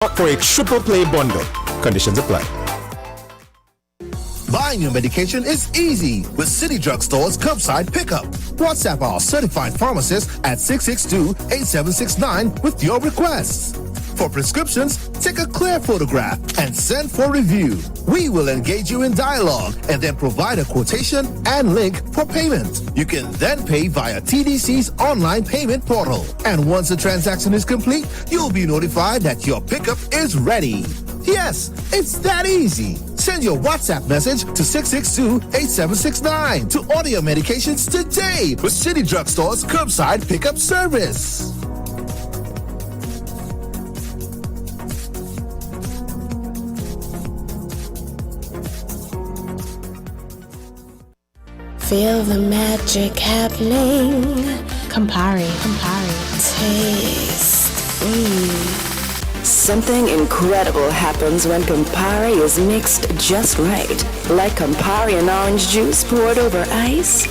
Opt for a triple play bundle. Conditions apply. Buying your medication is easy with City Drugstore's curbside pickup. WhatsApp our certified pharmacist at 662-8769 with your requests. For prescriptions, take a clear photograph and send for review. We will engage you in dialogue and then provide a quotation and link for payment. You can then pay via TDC's online payment portal. And once the transaction is complete, you'll be notified that your pickup is ready. Yes, it's that easy. Send your WhatsApp message to 662-8769 to order your medications today with City Drugstore's curbside pickup service. Feel the magic happening. Campari. Taste. Something incredible happens when Campari is mixed just right. Like Campari and orange juice poured over ice.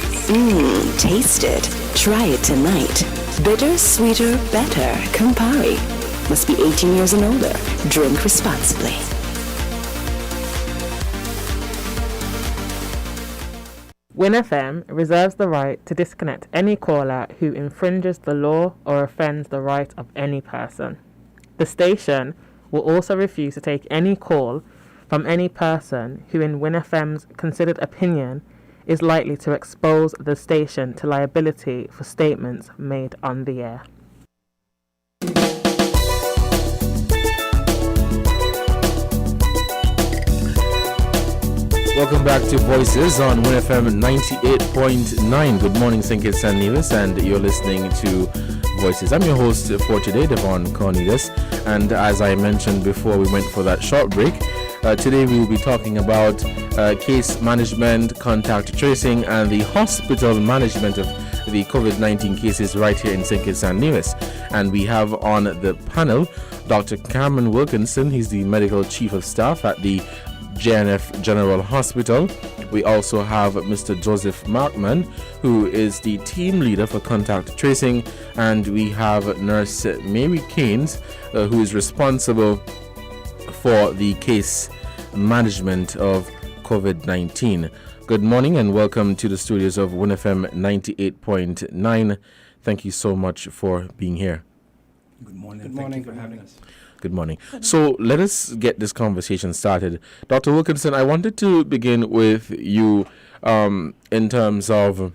Taste it. Try it tonight. Bitter, sweeter, better. Campari. Must be 18 years and older. Drink responsibly. WINN FM reserves the right to disconnect any caller who infringes the law or offends the right of any person. The station will also refuse to take any call from any person who, in WINN FM's considered opinion, is likely to expose the station to liability for statements made on the air. Welcome back to Voices on WINN FM 98.9. Good morning, St Kitts and Nevis, and you're listening to Voices. I'm your host for today, Devon Cornelius, and as I mentioned before we went for that short break, today we will be talking about case management, contact tracing, and the hospital management of the COVID-19 cases right here in St Kitts and Nevis. And we have on the panel Dr. Cameron Wilkinson. He's the medical chief of staff at the JNF General Hospital. We also have Mr. Joseph Markman, who is the team leader for contact tracing, and we have Nurse Mary Keynes, who is responsible for the case management of COVID-19. Good morning and welcome to the studios of WINN FM 98.9. Thank you so much for being here. Good morning. Thank you for having us. Good morning. So let us get this conversation started. Dr. Wilkinson, I wanted to begin with you in terms of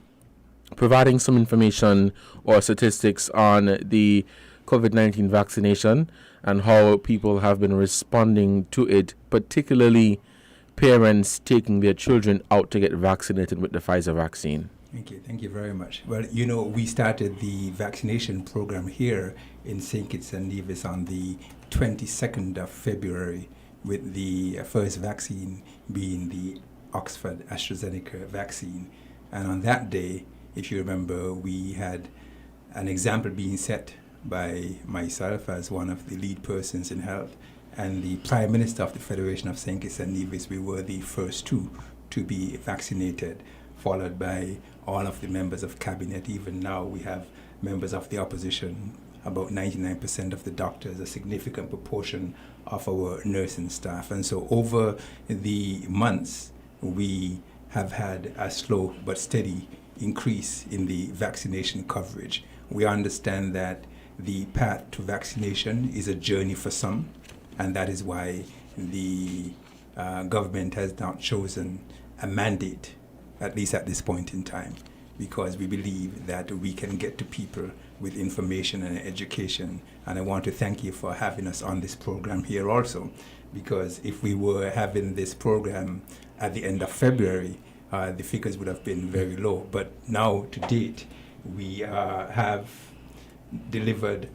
providing some information or statistics on the COVID-19 vaccination and how people have been responding to it, particularly parents taking their children out to get vaccinated with the Pfizer vaccine. Thank you very much. Well, we started the vaccination program here in St Kitts and Nevis on the 22nd of February, with the first vaccine being the Oxford AstraZeneca vaccine. And on that day, if you remember, we had an example being set by myself as one of the lead persons in health and the Prime Minister of the Federation of St Kitts and Nevis. We were the first two to be vaccinated, followed by all of the members of cabinet. Even now we have members of the opposition, about 99% of the doctors, a significant proportion of our nursing staff. And so over the months, we have had a slow but steady increase in the vaccination coverage. We understand that the path to vaccination is a journey for some, and that is why the government has not chosen a mandate, at least at this point in time, because we believe that we can get to people with information and education. And I want to thank you for having us on this program here also, because if we were having this program at the end of February, the figures would have been very low. But now, to date, we have delivered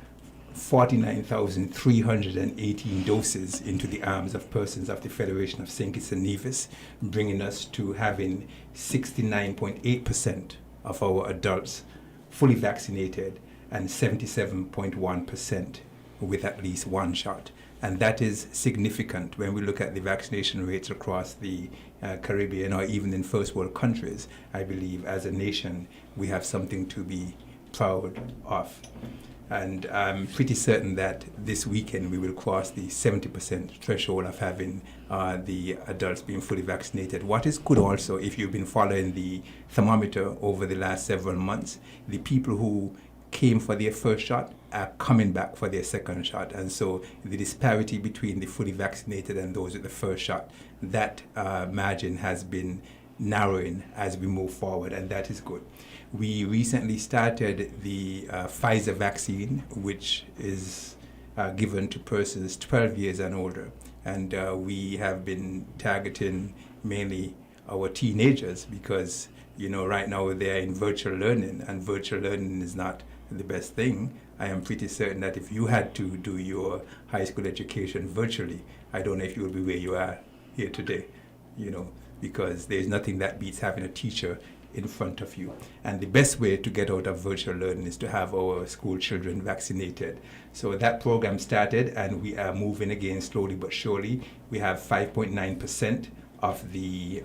49,318 doses into the arms of persons of the Federation of St Kitts and Nevis, bringing us to having 69.8% of our adults fully vaccinated and 77.1% with at least one shot. And that is significant when we look at the vaccination rates across the Caribbean or even in first world countries. I believe as a nation we have something to be proud of. And I'm pretty certain that this weekend we will cross the 70% threshold of having the adults being fully vaccinated. What is good also, if you've been following the thermometer over the last several months, the people who came for their first shot are coming back for their second shot. And so the disparity between the fully vaccinated and those with the first shot, that margin has been narrowing as we move forward, and that is good. We recently started the Pfizer vaccine, which is given to persons 12 years and older. And we have been targeting mainly our teenagers because, right now they're in virtual learning, and virtual learning is not the best thing. I am pretty certain that if you had to do your high school education virtually, I don't know if you would be where you are here today, because there's nothing that beats having a teacher in front of you. And the best way to get out of virtual learning is to have our school children vaccinated. So that program started, and we are moving again slowly but surely. We have 5.9% of the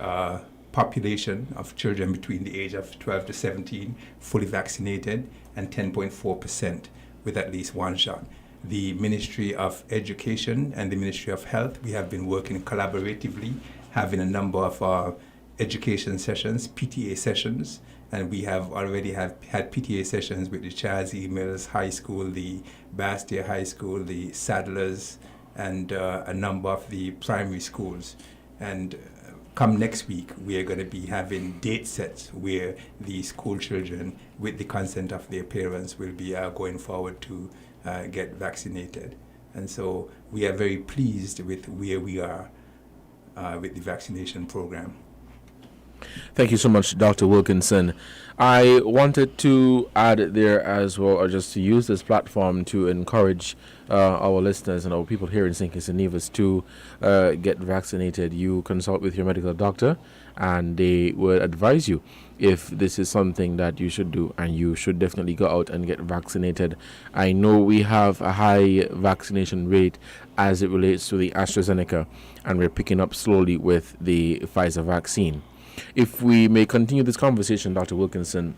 population of children between the age of 12 to 17 fully vaccinated, and 10.4% with at least one shot. The Ministry of Education and the Ministry of Health, we have been working collaboratively, having a number of education sessions, PTA sessions, and we have already had PTA sessions with the Charles E. Mills High School, the Bastia High School, the Sadlers, and a number of the primary schools. And come next week, we are going to be having date sets where the school children, with the consent of their parents, will be going forward to get vaccinated. And so we are very pleased with where we are with the vaccination program. Thank you so much, Dr. Wilkinson. I wanted to add there as well, or just to use this platform to encourage our listeners and our people here in St Kitts and Nevis to get vaccinated. You consult with your medical doctor, and they will advise you if this is something that you should do, and you should definitely go out and get vaccinated. I know we have a high vaccination rate as it relates to the AstraZeneca, and we're picking up slowly with the Pfizer vaccine. If we may continue this conversation, Dr. Wilkinson,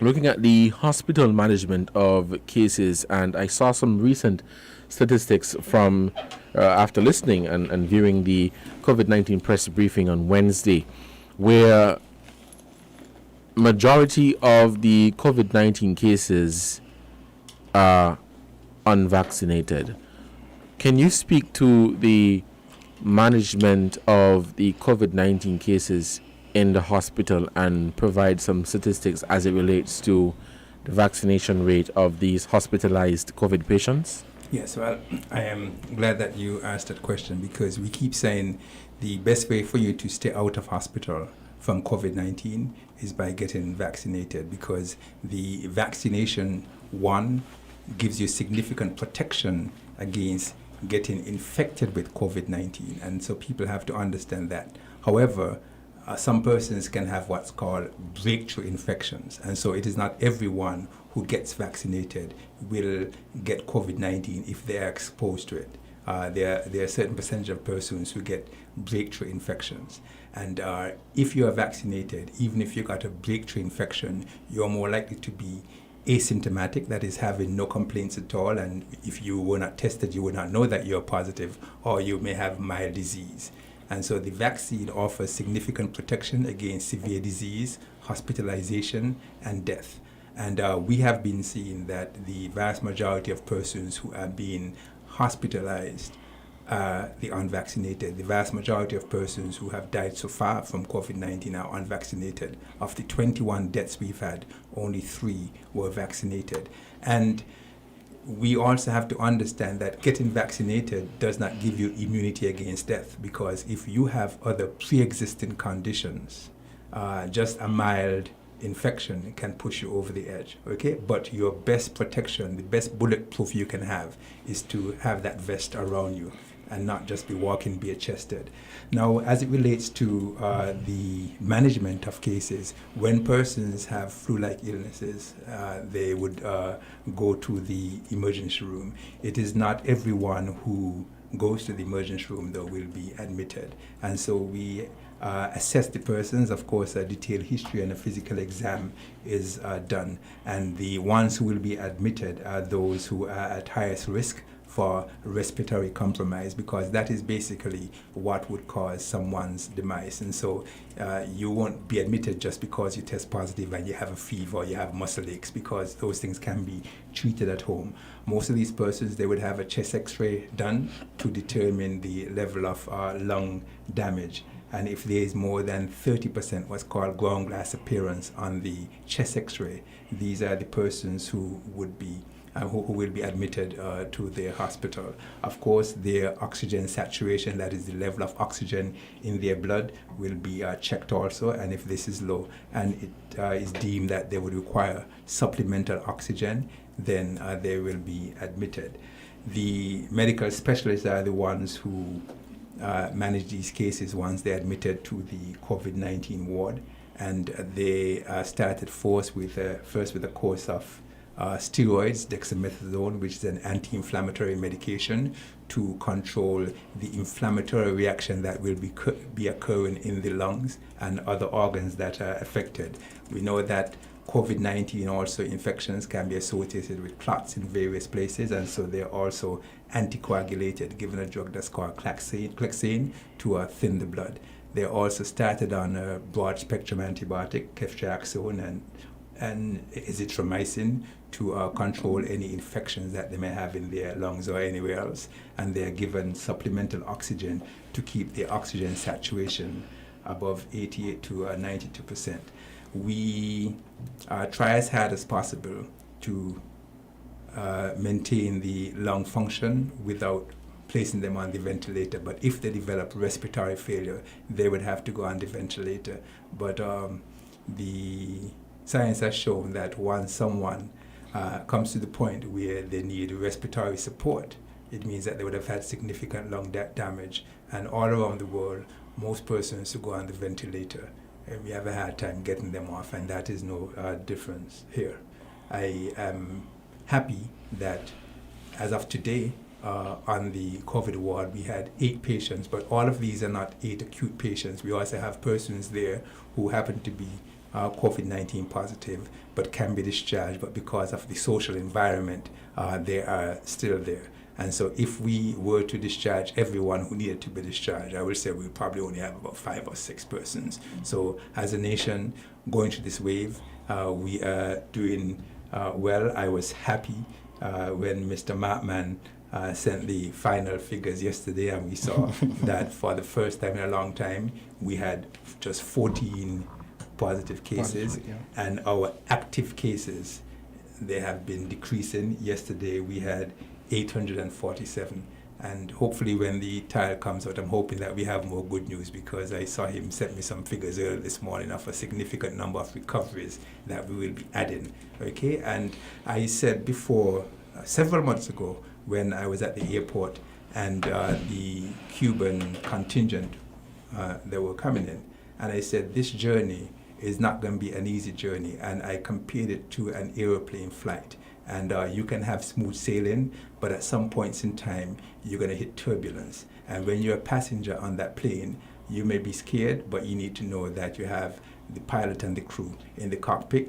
looking at the hospital management of cases, and I saw some recent statistics from after listening and viewing the COVID-19 press briefing on Wednesday, where majority of the COVID-19 cases are unvaccinated. Can you speak to the management of the COVID-19 cases in the hospital and provide some statistics as it relates to the vaccination rate of these hospitalized COVID patients? Yes, well, I am glad that you asked that question, because we keep saying the best way for you to stay out of hospital from COVID-19 is by getting vaccinated, because the vaccination, one, gives you significant protection against getting infected with COVID-19, and so people have to understand that. However, some persons can have what's called breakthrough infections, and so it is not everyone who gets vaccinated will get COVID-19 if they are exposed to it. There are a certain percentage of persons who get breakthrough infections, and if you are vaccinated, even if you got a breakthrough infection, you're more likely to be asymptomatic, that is, having no complaints at all, and if you were not tested, you would not know that you're positive, or you may have mild disease. And so the vaccine offers significant protection against severe disease, hospitalization, and death. And we have been seeing that the vast majority of persons who are being hospitalized are the unvaccinated. The vast majority of persons who have died so far from COVID-19 are unvaccinated. Of the 21 deaths we've had, only 3 were vaccinated. And we also have to understand that getting vaccinated does not give you immunity against death, because if you have other pre-existing conditions, just a mild infection can push you over the edge, okay? But your best protection, the best bulletproof you can have, is to have that vest around you and not just be walking bare-chested. Now, as it relates to the management of cases, when persons have flu-like illnesses, they would go to the emergency room. It is not everyone who goes to the emergency room, though, will be admitted. And so we assess the persons. Of course, a detailed history and a physical exam is done. And the ones who will be admitted are those who are at highest risk for respiratory compromise, because that is basically what would cause someone's demise. And so you won't be admitted just because you test positive and you have a fever or you have muscle aches, because those things can be treated at home. Most of these persons, they would have a chest x-ray done to determine the level of lung damage. And if there is more than 30% what's called ground glass appearance on the chest x-ray, these are the persons who would be who will be admitted to their hospital. Of course, their oxygen saturation, that is the level of oxygen in their blood, will be checked also. And if this is low and it is deemed that they would require supplemental oxygen, then they will be admitted. The medical specialists are the ones who manage these cases once they're admitted to the COVID-19 ward. And they started first with a course of steroids, dexamethasone, which is an anti-inflammatory medication to control the inflammatory reaction that will be occurring in the lungs and other organs that are affected. We know that COVID-19 also infections can be associated with clots in various places, and so they're also anticoagulated, given a drug that's called Clexane to thin the blood. They're also started on a broad-spectrum antibiotic, ceftriaxone and azithromycin, to control any infections that they may have in their lungs or anywhere else. And they are given supplemental oxygen to keep their oxygen saturation above 88 to 92%. We try as hard as possible to maintain the lung function without placing them on the ventilator. But if they develop respiratory failure, they would have to go on the ventilator. But the science has shown that once someone comes to the point where they need respiratory support, it means that they would have had significant lung damage. And all around the world, most persons who go on the ventilator, we have a hard time getting them off, and that is no difference here. I am happy that as of today, on the COVID ward, we had 8 patients, but all of these are not 8 acute patients. We also have persons there who happen to be COVID-19 positive, but can be discharged, but because of the social environment, they are still there. And so if we were to discharge everyone who needed to be discharged, I would say we probably only have about 5 or 6 persons. So as a nation going through this wave, we are doing well. I was happy when Mr. Markman sent the final figures yesterday, and we saw that for the first time in a long time, we had just 14 positive cases, and our active cases, they have been decreasing. Yesterday we had 847, and hopefully when the tile comes out, I'm hoping that we have more good news, because I saw him sent me some figures earlier this morning of a significant number of recoveries that we will be adding. Okay, and I said before, several months ago, when I was at the airport and the Cuban contingent, they were coming in, and I said this journey is not going to be an easy journey, and I compared it to an aeroplane flight. And you can have smooth sailing, but at some points in time, you're going to hit turbulence. And when you're a passenger on that plane, you may be scared, but you need to know that you have the pilot and the crew in the cockpit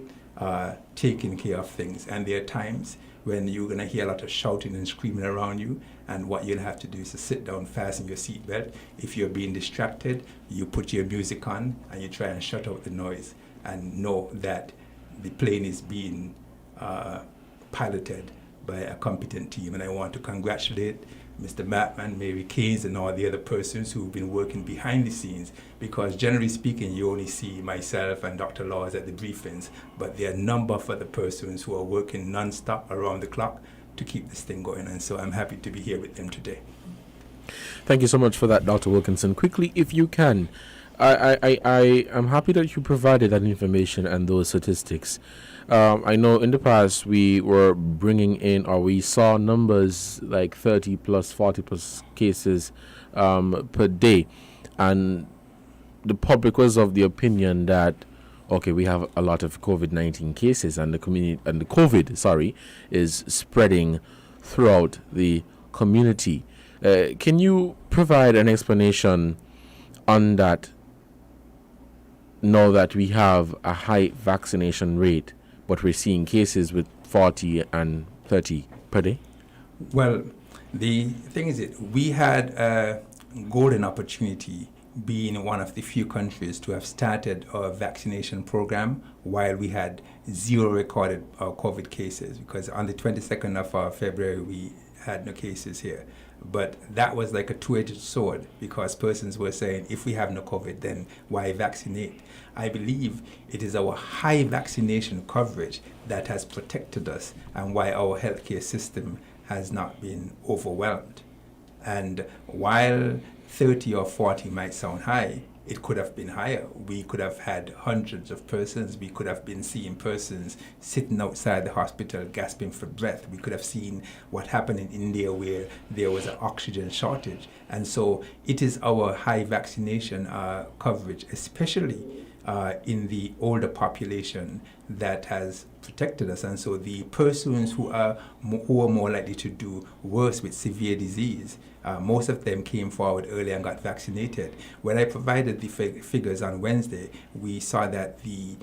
taking care of things. And there are times when you're going to hear a lot of shouting and screaming around you, and what you'll have to do is to sit down, fasten your seatbelt. If you're being distracted, you put your music on and you try and shut out the noise, and know that the plane is being piloted by a competent team. And I want to congratulate Mr. Mattman, Mary Keynes, and all the other persons who've been working behind the scenes, because generally speaking, you only see myself and Dr. Laws at the briefings, but there are a number of other persons who are working non-stop around the clock to keep this thing going, and so I'm happy to be here with them today. Thank you so much for that, Dr. Wilkinson. Quickly, if you can, I am happy that you provided that information and those statistics. I know in the past we were bringing in, or we saw numbers like 30 plus, 40 plus cases per day, and the public was of the opinion that, okay, we have a lot of COVID-19 cases, and the community and the COVID, is spreading throughout the community. Can you provide an explanation on that now that we have a high vaccination rate, but we're seeing cases with 40 and 30 per day? Well, the thing is that we had a golden opportunity being one of the few countries to have started a vaccination program while we had zero recorded COVID cases, because on the 22nd of February we had no cases here. But that was like a two-edged sword, because persons were saying, if we have no COVID, then why vaccinate? I believe it is our high vaccination coverage that has protected us and why our healthcare system has not been overwhelmed. And while 30 or 40 might sound high, it could have been higher. We could have had hundreds of persons. We could have been seeing persons sitting outside the hospital gasping for breath. We could have seen what happened in India, where there was an oxygen shortage. And so it is our high vaccination coverage, especially in the older population, that has protected us. And so the persons who are more likely to do worse with severe disease, most of them came forward early and got vaccinated. When I provided the figures on Wednesday, we saw that the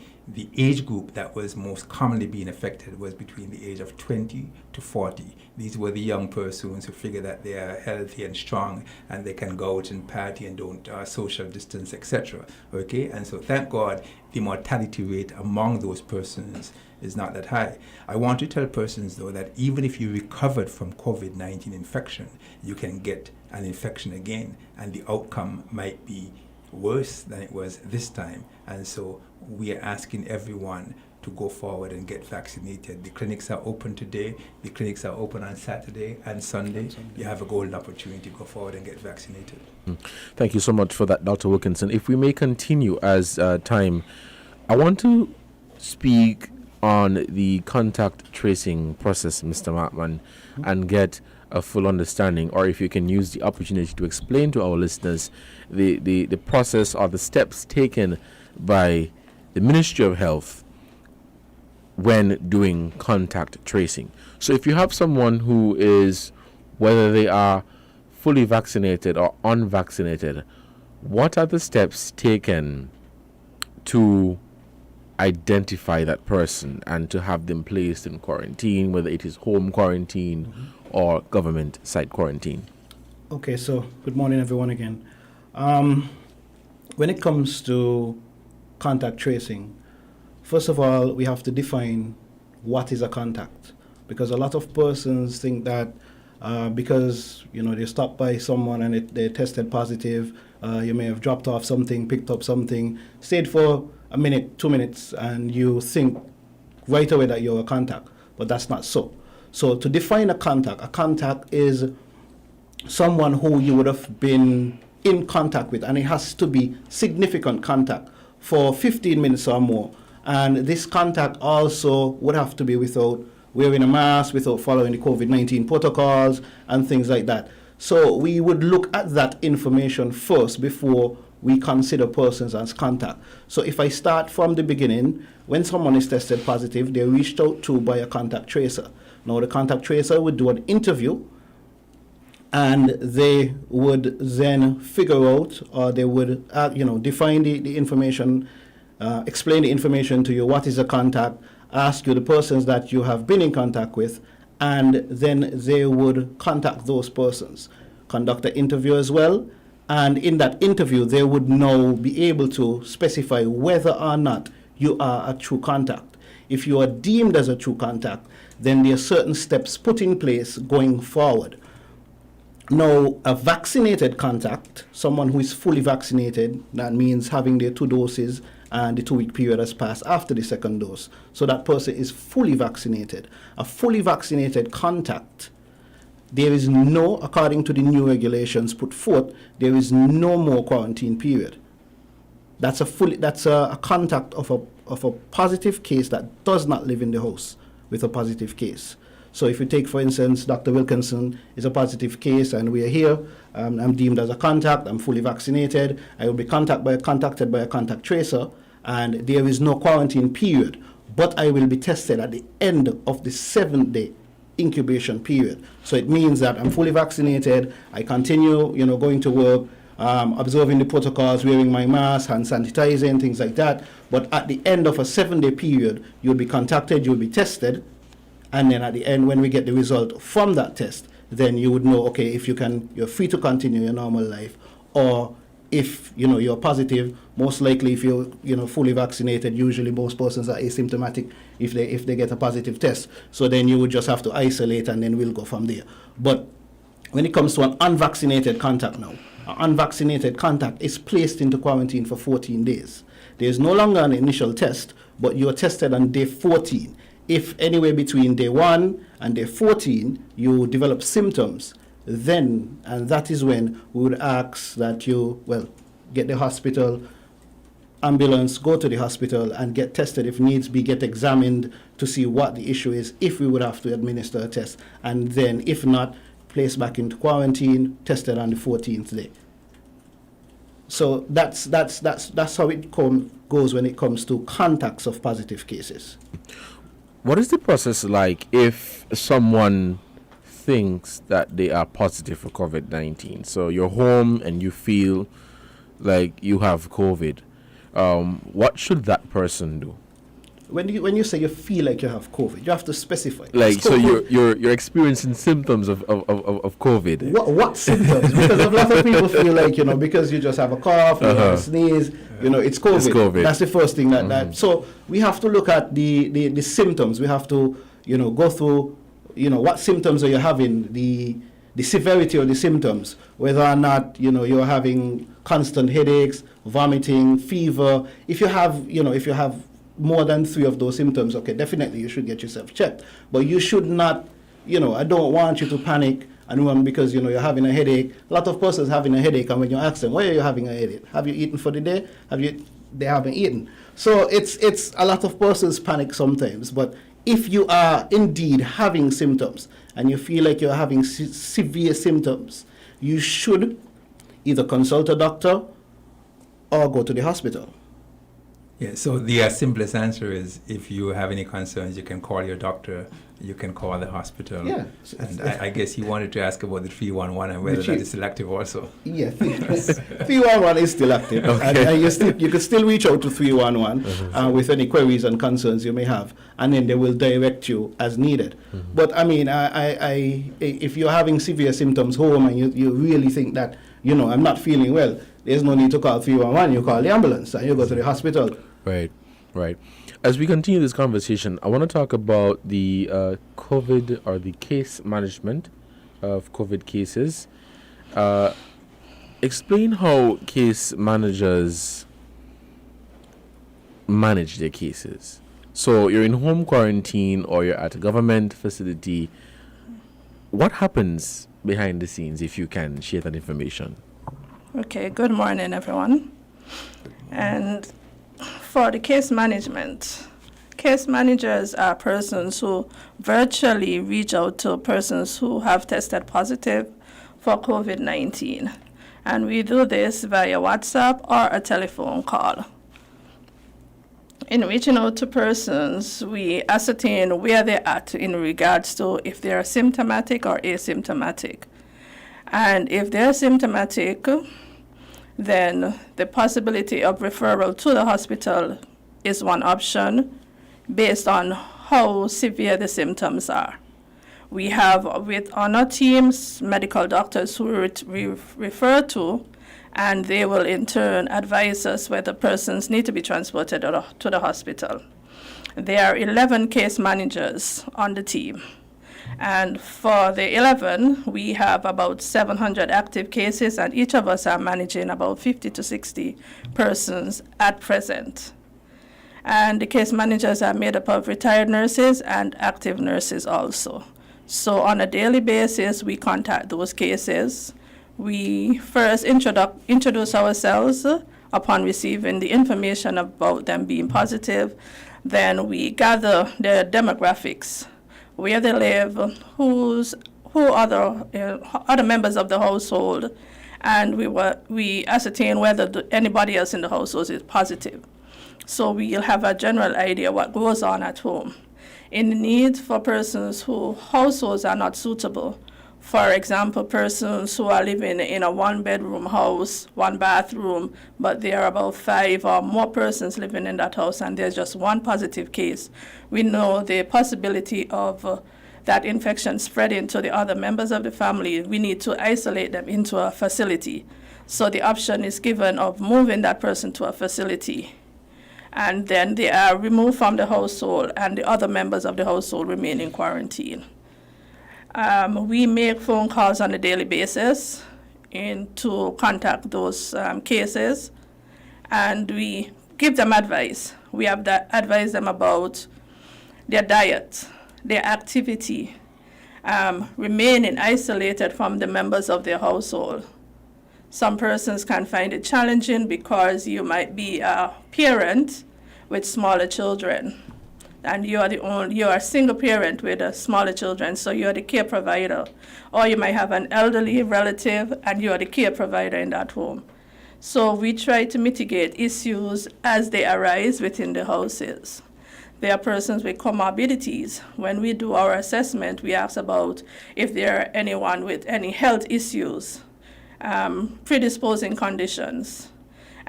age group that was most commonly being affected was between the age of 20 to 40. These were the young persons who figure that they are healthy and strong and they can go out and party and don't social distance, etc. Okay, and so thank God the mortality rate among those persons is not that high. I want to tell persons, though, that even if you recovered from COVID-19 infection, you can get an infection again, and the outcome might be worse than it was this time. And so we are asking everyone to go forward and get vaccinated. The clinics are open today. The clinics are open on Saturday and Sunday. You have a golden opportunity to go forward and get vaccinated. Thank you so much for that, Dr. Wilkinson. If we may continue as time, I want to speak on the contact tracing process, Mr. Markman, and get a full understanding, or if you can use the opportunity to explain to our listeners the process or the steps taken by the Ministry of Health when doing contact tracing. So if you have someone who is, whether they are fully vaccinated or unvaccinated, what are the steps taken to identify that person and to have them placed in quarantine, whether it is home quarantine or government site quarantine? Okay, so good morning everyone again. When it comes to contact tracing, first of all, we have to define what is a contact, because a lot of persons think that because they stopped by someone and they tested positive, you may have dropped off something, picked up something, stayed for a minute, 2 minutes, and you think right away that you're a contact, but that's not so. So to define a contact is someone who you would have been in contact with, and it has to be significant contact for 15 minutes or more. And this contact also would have to be without wearing a mask, without following the COVID-19 protocols and things like that. So we would look at that information first before we consider persons as contact. So if I start from the beginning, when someone is tested positive, they're reached out to by a contact tracer. Now the contact tracer would do an interview, and they would then figure out, or they would define the information, explain the information to you, what is a contact, ask you the persons that you have been in contact with, and then they would contact those persons, conduct an interview as well. And in that interview, they would now be able to specify whether or not you are a true contact. If you are deemed as a true contact, then there are certain steps put in place going forward. Now, a vaccinated contact, someone who is fully vaccinated, that means having their 2 doses and the 2-week period has passed after the 2nd dose. So that person is fully vaccinated. A fully vaccinated contact, there is no, according to the new regulations put forth, there is no more quarantine period. That's a contact of a positive case that does not live in the house with a positive case. So if you take, for instance, Dr. Wilkinson is a positive case and we are here, I'm deemed as a contact, I'm fully vaccinated, I will be contacted by a contact tracer, and there is no quarantine period, but I will be tested at the end of the 7th day incubation period. So it means that I'm fully vaccinated, I continue, going to work, observing the protocols, wearing my mask, hand sanitizing, things like that. But at the end of a 7-day period, you'll be contacted, you'll be tested, and then at the end, when we get the result from that test, then you would know, okay, if you're free to continue your normal life, or if you're positive, most likely if you're fully vaccinated, usually most persons are asymptomatic if they get a positive test. So then you would just have to isolate, and then we'll go from there. But when it comes to an unvaccinated contact now, an unvaccinated contact is placed into quarantine for 14 days. There is no longer an initial test, but you are tested on day 14. If anywhere between day 1 and day 14 you develop symptoms, then, and that is when we would ask that you, get the hospital, ambulance, go to the hospital and get tested if needs be, get examined to see what the issue is, if we would have to administer a test, and then if not, placed back into quarantine, tested on the 14th day. So that's how it goes when it comes to contacts of positive cases. What is the process like if someone thinks that they are positive for COVID-19? So you're home and you feel like you have COVID. What should that person do? When you say you feel like you have COVID, you have to specify. Like, so you're experiencing symptoms of COVID. What symptoms? Because a lot of people feel like, because you just have a cough, you have a sneeze, it's COVID. It's COVID. That's the first thing that. So we have to look at the symptoms. We have to, go through, what symptoms are you having, the severity of the symptoms, whether or not, you're having constant headaches, vomiting, fever. If you have more than 3 of those symptoms, okay, definitely you should get yourself checked. But you should not, I don't want you to panic and run because, you're having a headache. A lot of persons having a headache, and when you ask them, why are you having a headache? Have you eaten for the day? They haven't eaten. So it's a lot of persons panic sometimes. But if you are indeed having symptoms and you feel like you're having severe symptoms, you should either consult a doctor or go to the hospital. Yeah, so the simplest answer is if you have any concerns, you can call your doctor, you can call the hospital. Yeah. And I guess you wanted to ask about the 311 and whether that is still active also. Yeah, 311 is still active. Okay. And you can still reach out to 311 with any queries and concerns you may have, and then they will direct you as needed. But I mean, if you're having severe symptoms home and you really think that, I'm not feeling well, there's no need to call 311. You call the ambulance and you go to the hospital. Right. As we continue this conversation, I want to talk about the COVID or the case management of COVID cases. Explain how case managers manage their cases. So you're in home quarantine or you're at a government facility. What happens behind the scenes, if you can share that information? Okay, good morning, everyone. And for the case management, case managers are persons who virtually reach out to persons who have tested positive for COVID-19. And we do this via WhatsApp or a telephone call. In reaching out to persons, we ascertain where they're at in regards to if they're symptomatic or asymptomatic. And if they're symptomatic, then the possibility of referral to the hospital is one option based on how severe the symptoms are. We have on our teams medical doctors who we refer to, and they will in turn advise us whether persons need to be transported to the hospital. There are 11 case managers on the team. And for the 11, we have about 700 active cases, and each of us are managing about 50 to 60 persons at present. And the case managers are made up of retired nurses and active nurses also. So on a daily basis, we contact those cases. We first introduce ourselves upon receiving the information about them being positive. Then we gather their demographics, where they live, who are the other members of the household, and we ascertain whether anybody else in the household is positive. So we'll have a general idea what goes on at home. in the need for persons whose households are not suitable. For example, persons who are living in a one-bedroom house, one bathroom, but there are about 5 or more persons living in that house and there's just one positive case. We know the possibility of that infection spreading to the other members of the family. We need to isolate them into a facility. So the option is given of moving that person to a facility. And then they are removed from the household and the other members of the household remain in quarantine. We make phone calls on a daily basis to contact those cases, and we give them advice. We have advise them about their diet, their activity, remaining isolated from the members of their household. Some persons can find it challenging because you might be a parent with smaller children, and you are a single parent with smaller children, so you are the care provider. Or you might have an elderly relative and you are the care provider in that home. So we try to mitigate issues as they arise within the houses. There are persons with comorbidities. When we do our assessment, we ask about if there are anyone with any health issues, predisposing conditions,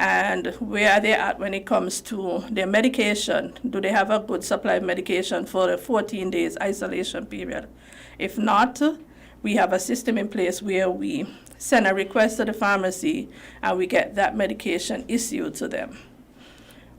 and where are they at when it comes to their medication. Do they have a good supply of medication for the 14 days isolation period? If not, we have a system in place where we send a request to the pharmacy and we get that medication issued to them.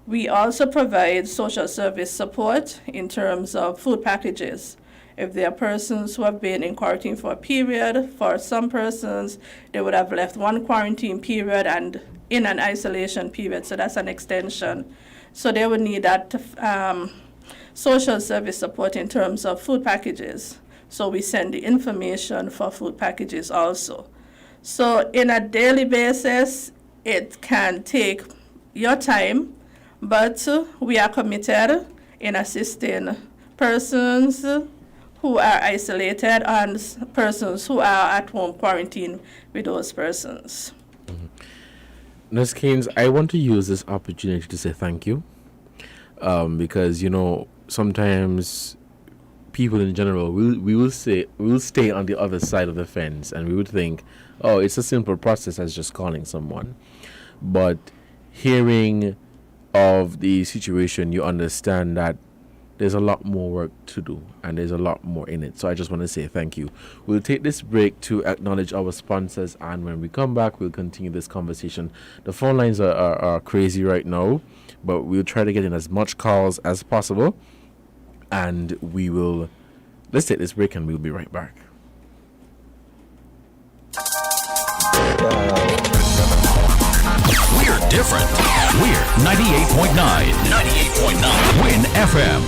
We also provide social service support in terms of food packages. If there are persons who have been in quarantine for a period, for some persons, they would have left one quarantine period and in an isolation period, so that's an extension. So they would need that social service support in terms of food packages. So we send the information for food packages also. So in a daily basis, it can take your time, but we are committed in assisting persons who are isolated and persons who are at home quarantined with those persons. Ms. Keynes, I want to use this opportunity to say thank you, because sometimes people in general we will stay on the other side of the fence and we would think, oh, it's a simple process as just calling someone. But hearing of the situation, you understand that there's a lot more work to do and there's a lot more in it. So I just want to say thank you. We'll take this break to acknowledge our sponsors, and when we come back, we'll continue this conversation. The phone lines are crazy right now, but we'll try to get in as much calls as possible. And let's take this break and we'll be right back. We're different. We're 98.9. 98.9 WINN FM.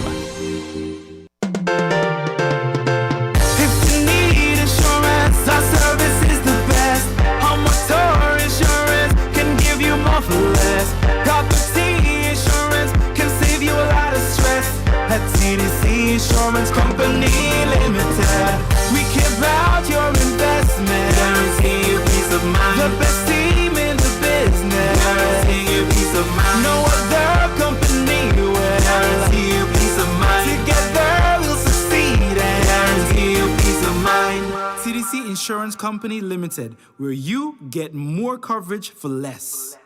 Insurance Company Limited. We care about your investment. Guarantee you peace of mind. The best team in the business. Guarantee you peace of mind. No other company will guarantee you peace of mind. Together we'll succeed and guarantee you peace of mind. CDC Insurance Company Limited, where you get more coverage for less.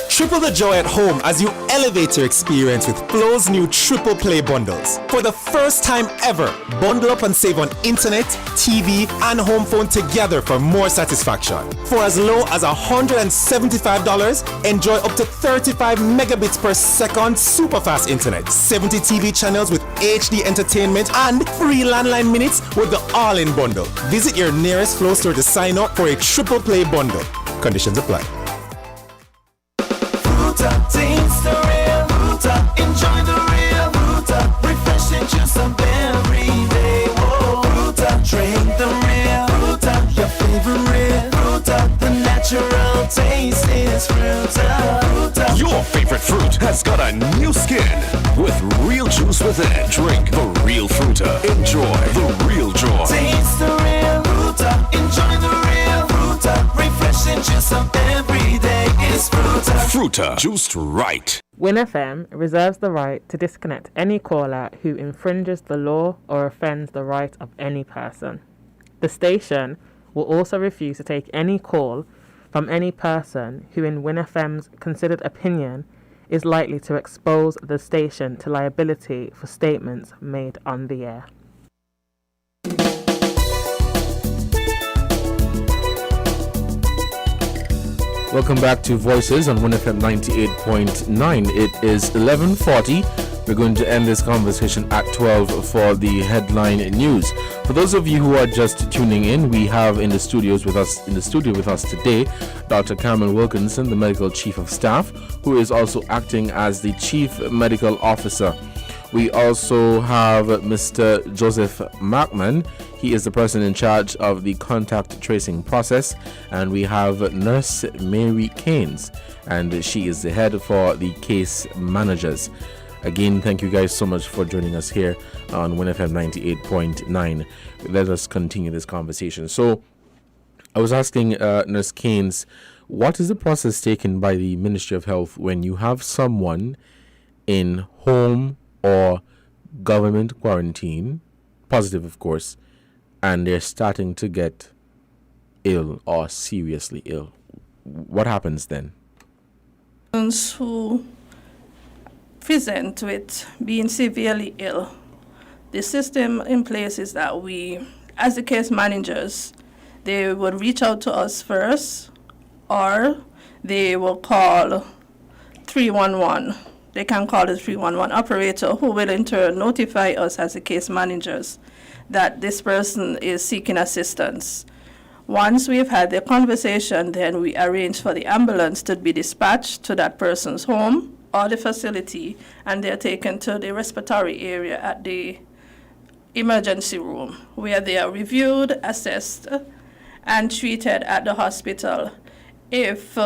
Triple the joy at home as you elevate your experience with Flo's new Triple Play bundles. For the first time ever, bundle up and save on internet, TV, and home phone together for more satisfaction. For as low as $175, enjoy up to 35 megabits per second super fast internet, 70 TV channels with HD entertainment, and free landline minutes with the all-in bundle. Visit your nearest Flo store to sign up for a Triple Play bundle. Conditions apply. Taste the real Fruta. Enjoy the real Fruta. Refreshing juice of every day. Whoa, Fruta. Drink the real Fruta. Your favorite real Fruta. The natural taste is Fruta. Fruta. Your favorite fruit has got a new skin with real juice within. Drink the real Fruta. Enjoy the real joy. Taste the real Fruta. Enjoy the real Fruta. Refreshing juice of every day is Fruta. Fruta, juiced right. WINN FM reserves the right to disconnect any caller who infringes the law or offends the right of any person. The station will also refuse to take any call from any person who, in WINN FM's considered opinion, is likely to expose the station to liability for statements made on the air. Welcome back to Voices on WINN FM 98.9. It is 11:40. We're going to end this conversation at 12 for the headline news. For those of you who are just tuning in, we have in the studio with us today Dr. Cameron Wilkinson, the medical chief of staff, who is also acting as the chief medical officer. We also have Mr. Joseph Markman. He is the person in charge of the contact tracing process. And we have Nurse Mary Keynes, and she is the head for the case managers. Again, thank you guys so much for joining us here on WINN FM 98.9. Let us continue this conversation. So, I was asking Nurse Keynes, what is the process taken by the Ministry of Health when you have someone in home or government quarantine, positive of course, and they're starting to get ill or seriously ill? What happens then? Who present with being severely ill, the system in place is that we, as the case managers, they would reach out to us first, or they will call 311. They can call the 311 operator, who will in turn notify us as the case managers that this person is seeking assistance. Once we've had the conversation, then we arrange for the ambulance to be dispatched to that person's home or the facility, and they're taken to the respiratory area at the emergency room, where they are reviewed, assessed, and treated at the hospital. If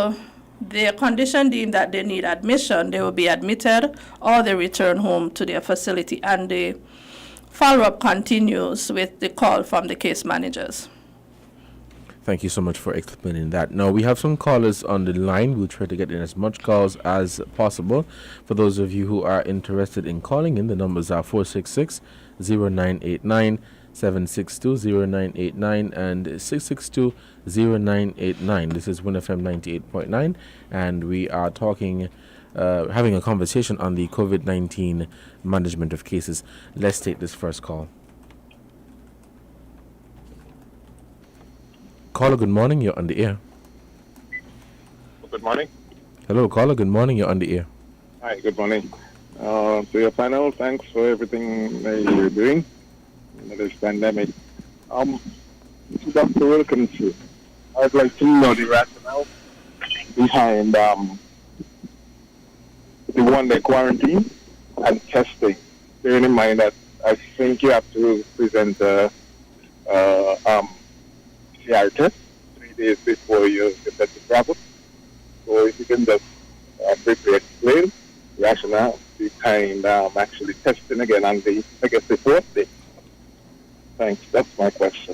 their condition deemed that they need admission, they will be admitted, or they return home to their facility, and the follow-up continues with the call from the case managers. Thank you so much for explaining that. Now, we have some callers on the line. We'll try to get in as much calls as possible. For those of you who are interested in calling in, the numbers are 466-0989, 762-0989, and 662-0989. This is WINN FM 98.9, and we are talking, having a conversation on the COVID-19 management of cases. Let's take this first call. Caller, good morning. You're on the air. Good morning. Hello, caller. Good morning. You're on the air. Hi, good morning. To your panel, thanks for everything that you're doing in this pandemic. Dr. Wilkinson, I'd like to know the rationale behind the one-day quarantine and testing. Bearing in mind that I think you have to present PCR test 3 days before you get to travel. So if you can just briefly explain the rationale behind actually testing again on the, I guess, the fourth day. Thanks. That's my question.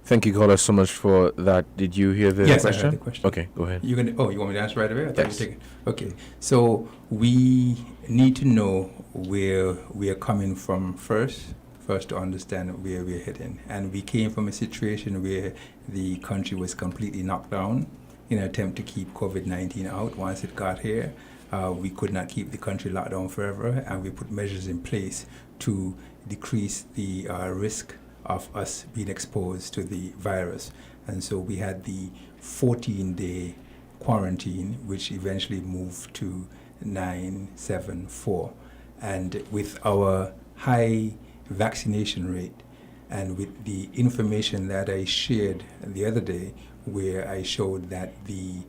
Thank you, caller, so much for that. Did you hear the yes, question? I heard the question. Okay, go ahead. You want me to answer right away? I thought Yes. you were taking- Okay. So we need to know where we are coming from first to understand where we're heading. And we came from a situation where the country was completely knocked down in an attempt to keep COVID-19 out. Once it got here, we could not keep the country locked down forever, and we put measures in place to decrease the risk of us being exposed to the virus. And so we had the 14-day quarantine, which eventually moved to 974. And with our high vaccination rate, and with the information that I shared the other day, where I showed that the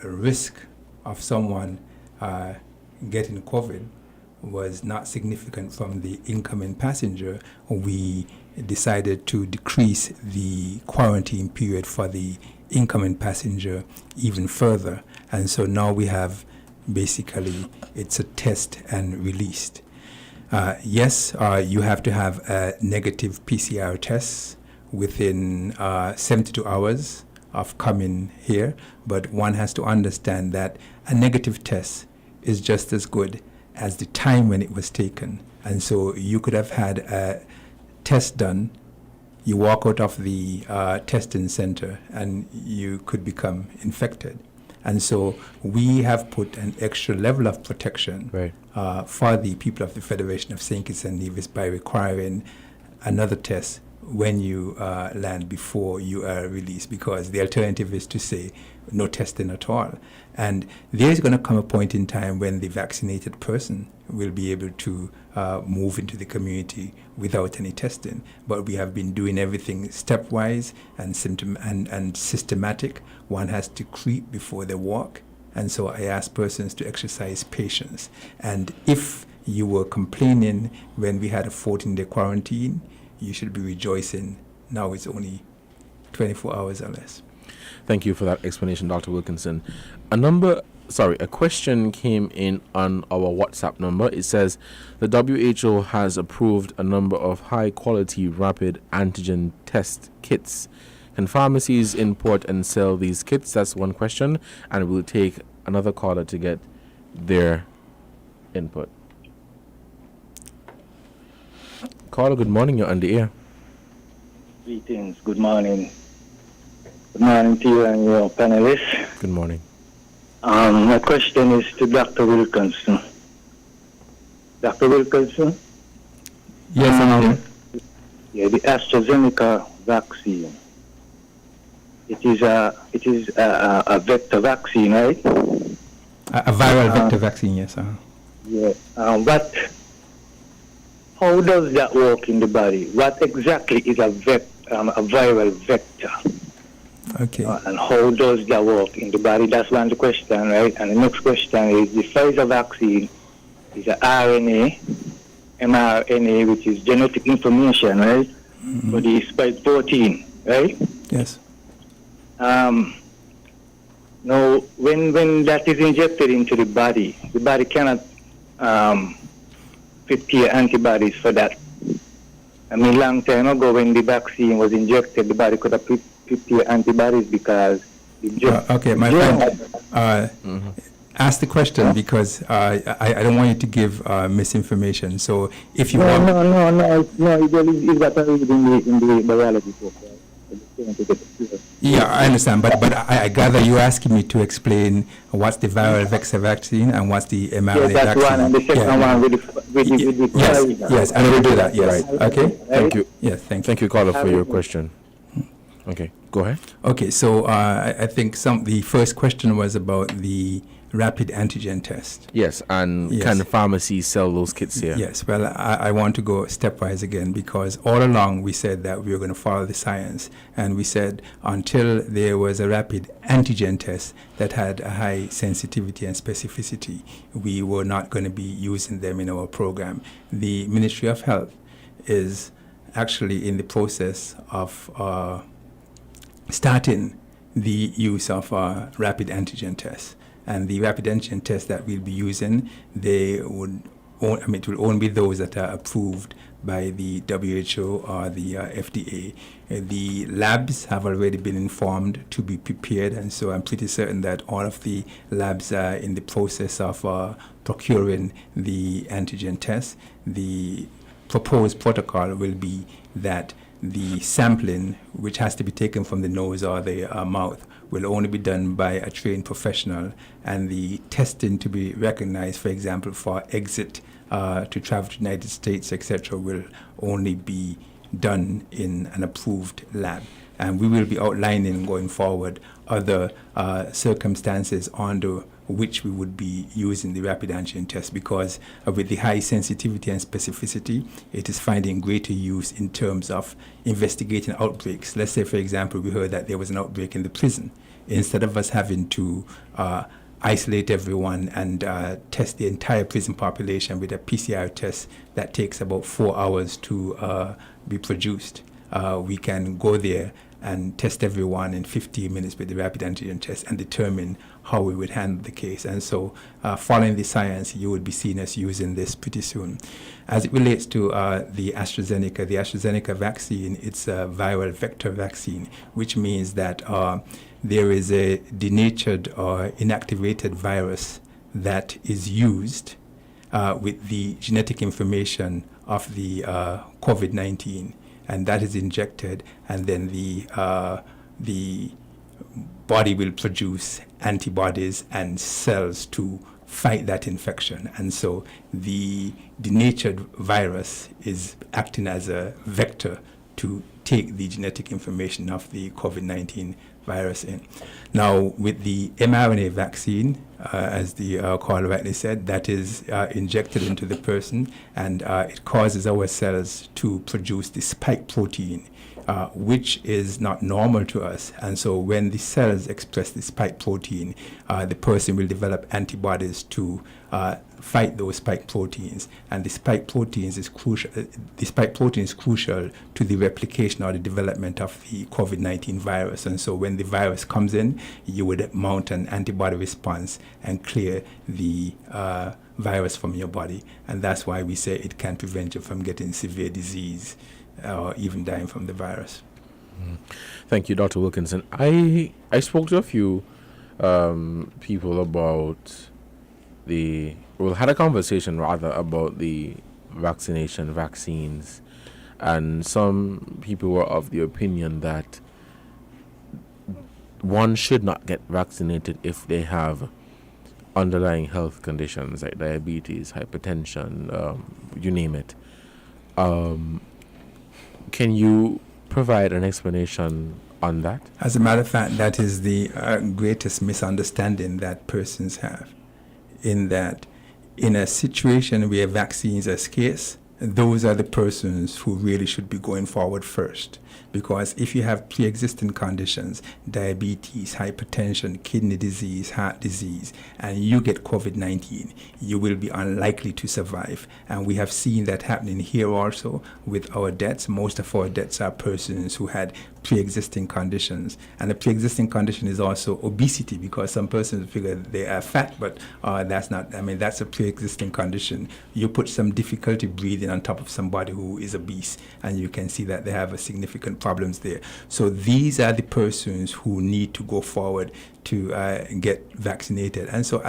risk of someone getting COVID was not significant from the incoming passenger, we decided to decrease the quarantine period for the incoming passenger even further. And so now we have basically, it's a test and released. Yes, you have to have a negative PCR test within 72 hours of coming here, but one has to understand that a negative test is just as good as the time when it was taken. And so you could have had a test done, you walk out of the testing center, and you could become infected. And so we have put an extra level of protection for the people of the Federation of St Kitts and Nevis by requiring another test when you land before you are released, because the alternative is to say no testing at all. And there's going to come a point in time when the vaccinated person will be able to move into the community without any testing. But we have been doing everything stepwise and systematic. One has to creep before they walk. And so I ask persons to exercise patience. And if you were complaining when we had a 14-day quarantine, you should be rejoicing. Now it's only 24 hours or less. Thank you for that explanation, Dr. Wilkinson. A question came in on our WhatsApp number. It says the WHO has approved a number of high-quality rapid antigen test kits. Can pharmacies import and sell these kits? That's one question, and we'll take another caller to get their input. Caller, good morning. You're on the air. Greetings. Good morning. Good morning to you and your panelists. Good morning. My question is to Dr. Wilkinson. Dr. Wilkinson? Yes, I'm here. Yeah, the AstraZeneca vaccine. It is a vector vaccine, right? A viral vector vaccine, yes. Yeah. But how does that work in the body? What exactly is a viral vector? Okay. And how does that work in the body? That's one the question, right? And the next question is the Pfizer vaccine is an RNA, mRNA, which is genetic information, right? For the spike protein, right? Yes. Now, when that is injected into the body cannot prepare antibodies for that. I mean, long time ago when the vaccine was injected, the body could have prepared antibodies because it just... okay, my friend, ask the question because I don't want you to give misinformation. So if you want... No, it's got to read in the biology book, right? Yeah, I understand, but I gather you're asking me to explain what's the viral vector vaccine and what's the mRNA vaccine. Yes, that's one, and the second one with the yes, and we'll do that, yes. Right. Okay? Thank you. Yes, thank you. Thank you, caller, for your question. Okay, go ahead. Okay, so I think the first question was about the rapid antigen test. Yes, and can the pharmacy sell those kits here? Yes, well, I want to go stepwise again because all along we said that we were going to follow the science, and we said until there was a rapid antigen test that had a high sensitivity and specificity, we were not going to be using them in our program. The Ministry of Health is actually in the process of starting the use of rapid antigen tests. And the rapid antigen test that we'll be using, it will only be those that are approved by the WHO or the FDA. The labs have already been informed to be prepared, and so I'm pretty certain that all of the labs are in the process of procuring the antigen test. The proposed protocol will be that the sampling, which has to be taken from the nose or the mouth, will only be done by a trained professional, and the testing to be recognized, for example, for exit to travel to the United States, etc., will only be done in an approved lab. And we will be outlining going forward other circumstances under which we would be using the rapid antigen test, because with the high sensitivity and specificity, it is finding greater use in terms of investigating outbreaks. Let's say, for example, we heard that there was an outbreak in the prison. Instead of us having to isolate everyone and test the entire prison population with a PCR test that takes about 4 hours to be produced, we can go there and test everyone in 15 minutes with the rapid antigen test and determine how we would handle the case. And so following the science, you would be seeing us using this pretty soon. As it relates to the AstraZeneca vaccine, it's a viral vector vaccine, which means that there is a denatured or inactivated virus that is used with the genetic information of the COVID-19, and that is injected, and then the body will produce antibodies and cells to fight that infection. And so the denatured virus is acting as a vector to take the genetic information of the COVID-19 virus in. Now, with the mRNA vaccine, as the caller rightly said, that is injected into the person, and it causes our cells to produce the spike protein, which is not normal to us. And so when the cells express the spike protein, the person will develop antibodies to fight those spike proteins. And the spike protein is crucial. The spike protein is crucial to the replication or the development of the COVID-19 virus. And so when the virus comes in, you would mount an antibody response and clear the virus from your body. And that's why we say it can prevent you from getting severe disease or even dying from the virus. Thank you, Dr. Wilkinson. I spoke to a few people about had a conversation rather about the vaccines, and some people were of the opinion that one should not get vaccinated if they have underlying health conditions like diabetes, hypertension, you name it. Can you provide an explanation on that? As a matter of fact, that is the greatest misunderstanding that persons have, in that in a situation where vaccines are scarce, those are the persons who really should be going forward first. Because if you have pre-existing conditions, diabetes, hypertension, kidney disease, heart disease, and you get COVID-19, you will be unlikely to survive. And we have seen that happening here also with our deaths. Most of our deaths are persons who had pre-existing conditions. And the pre-existing condition is also obesity, because some persons figure they are fat, but that's not, that's a pre-existing condition. You put some difficulty breathing on top of somebody who is obese, and you can see that they have a significant problems there. So these are the persons who need to go forward to get vaccinated. And so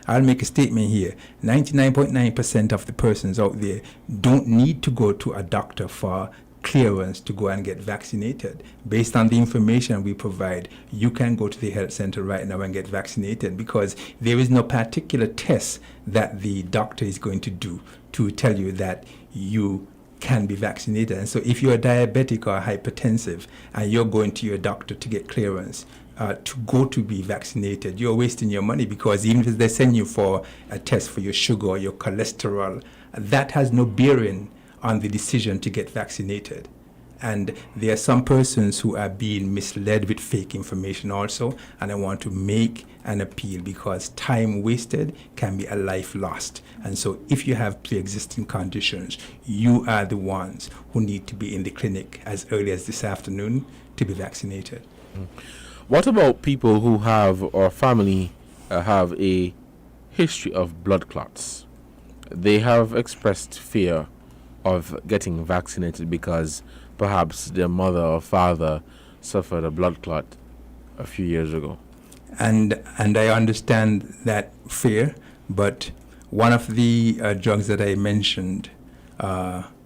I'll make a statement here. 99.9% of the persons out there don't need to go to a doctor for clearance to go and get vaccinated. Based on the information we provide, you can go to the health center right now and get vaccinated, because there is no particular test that the doctor is going to do to tell you that you can be vaccinated. And so if you're diabetic or hypertensive and you're going to your doctor to get clearance to go to be vaccinated, you're wasting your money, because even if they send you for a test for your sugar or your cholesterol, that has no bearing on the decision to get vaccinated. And there are some persons who are being misled with fake information also, and I want to make an appeal, because time wasted can be a life lost. And so if you have pre-existing conditions, you are the ones who need to be in the clinic as early as this afternoon to be vaccinated. What about people who have, or family have a history of blood clots? They have expressed fear of getting vaccinated because perhaps their mother or father suffered a blood clot a few years ago. And I understand that fear, but one of the drugs that I mentioned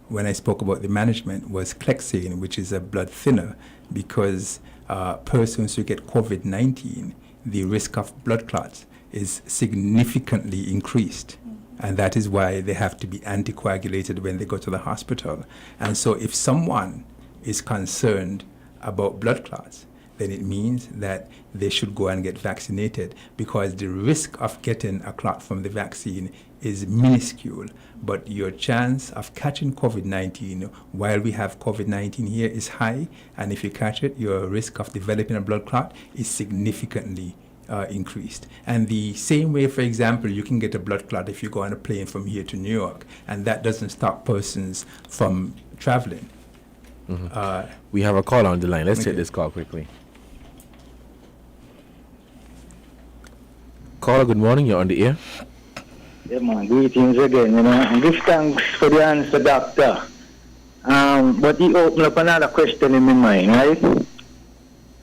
when I spoke about the management was Clexane, which is a blood thinner, because persons who get COVID-19, the risk of blood clots is significantly increased. And that is why they have to be anticoagulated when they go to the hospital. And so if someone is concerned about blood clots, then it means that they should go and get vaccinated, because the risk of getting a clot from the vaccine is minuscule. But your chance of catching COVID-19 while we have COVID-19 here is high. And if you catch it, your risk of developing a blood clot is significantly increased. And the same way, for example, you can get a blood clot if you go on a plane from here to New York, and that doesn't stop persons from traveling. Mm-hmm. We have a call on the line. Let's take this call quickly. Caller, good morning. You're on the air. Yeah, man. Greetings again. And give thanks for the answer, doctor. But he opened up another question in my mind, right?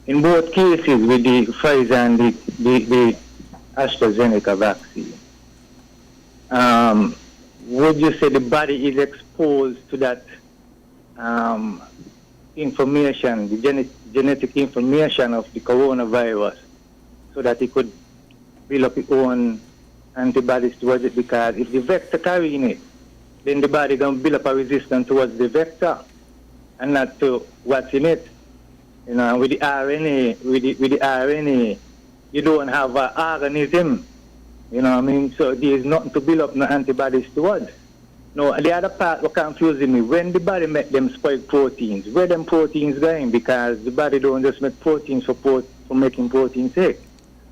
In both cases, with the Pfizer and the AstraZeneca vaccine, would you say the body is exposed to that information, the genetic information of the coronavirus, so that it could build up its own antibodies towards it? Because if the vector carrying it, then the body going to build up a resistance towards the vector and not to what's in it. You know, with the RNA, with the RNA, you don't have an organism. You know what I mean? So there is nothing to build up no antibodies towards. No, the other part what confusing me, when the body make them spike proteins, where them proteins going? Because the body don't just make proteins for making proteins sake.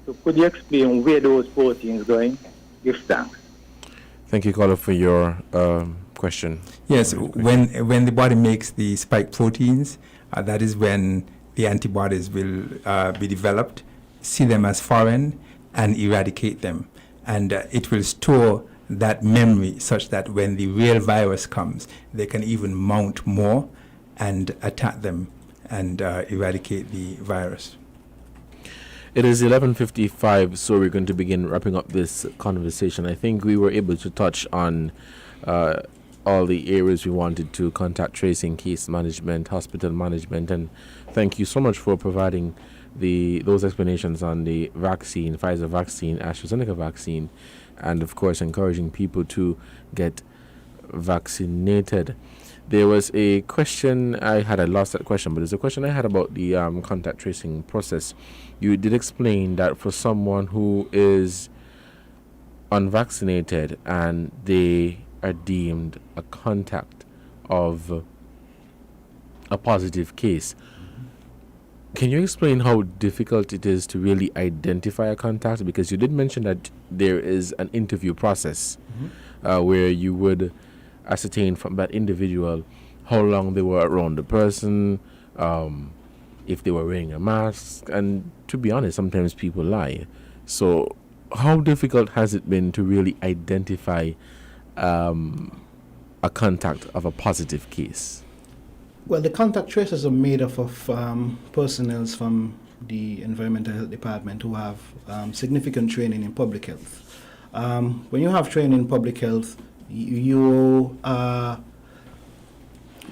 So could you explain where those proteins going? Give thanks. Thank you, caller, for your question. Yes, when the body makes the spike proteins, that is when the antibodies will be developed, see them as foreign, and eradicate them. And it will store that memory such that when the real virus comes, they can even mount more and attack them and eradicate the virus. It is 11:55, so we're going to begin wrapping up this conversation. I think we were able to touch on all the areas we wanted to: contact tracing, case management, hospital management, and thank you so much for providing those explanations on the vaccine, Pfizer vaccine, AstraZeneca vaccine, and of course encouraging people to get vaccinated. There was a question I lost that question, but there's a question I had about the contact tracing process. You did explain that for someone who is unvaccinated and they are deemed a contact of a positive case, can you explain how difficult it is to really identify a contact? Because you did mention that there is an interview process where you would ascertain from that individual how long they were around the person, if they were wearing a mask, and to be honest, sometimes people lie. So how difficult has it been to really identify a contact of a positive case? Well, the contact tracers are made up of personnel from the Environmental Health Department who have significant training in public health. When you have training in public health, you are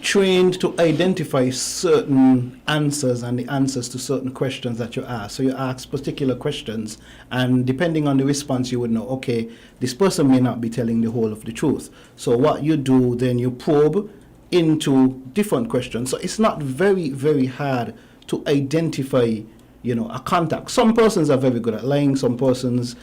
trained to identify certain answers and the answers to certain questions that you ask. So you ask particular questions, and depending on the response, you would know, okay, this person may not be telling the whole of the truth. So what you do, then you probe into different questions. So it's not very, very hard to identify, a contact. Some persons are very good at lying. Some persons,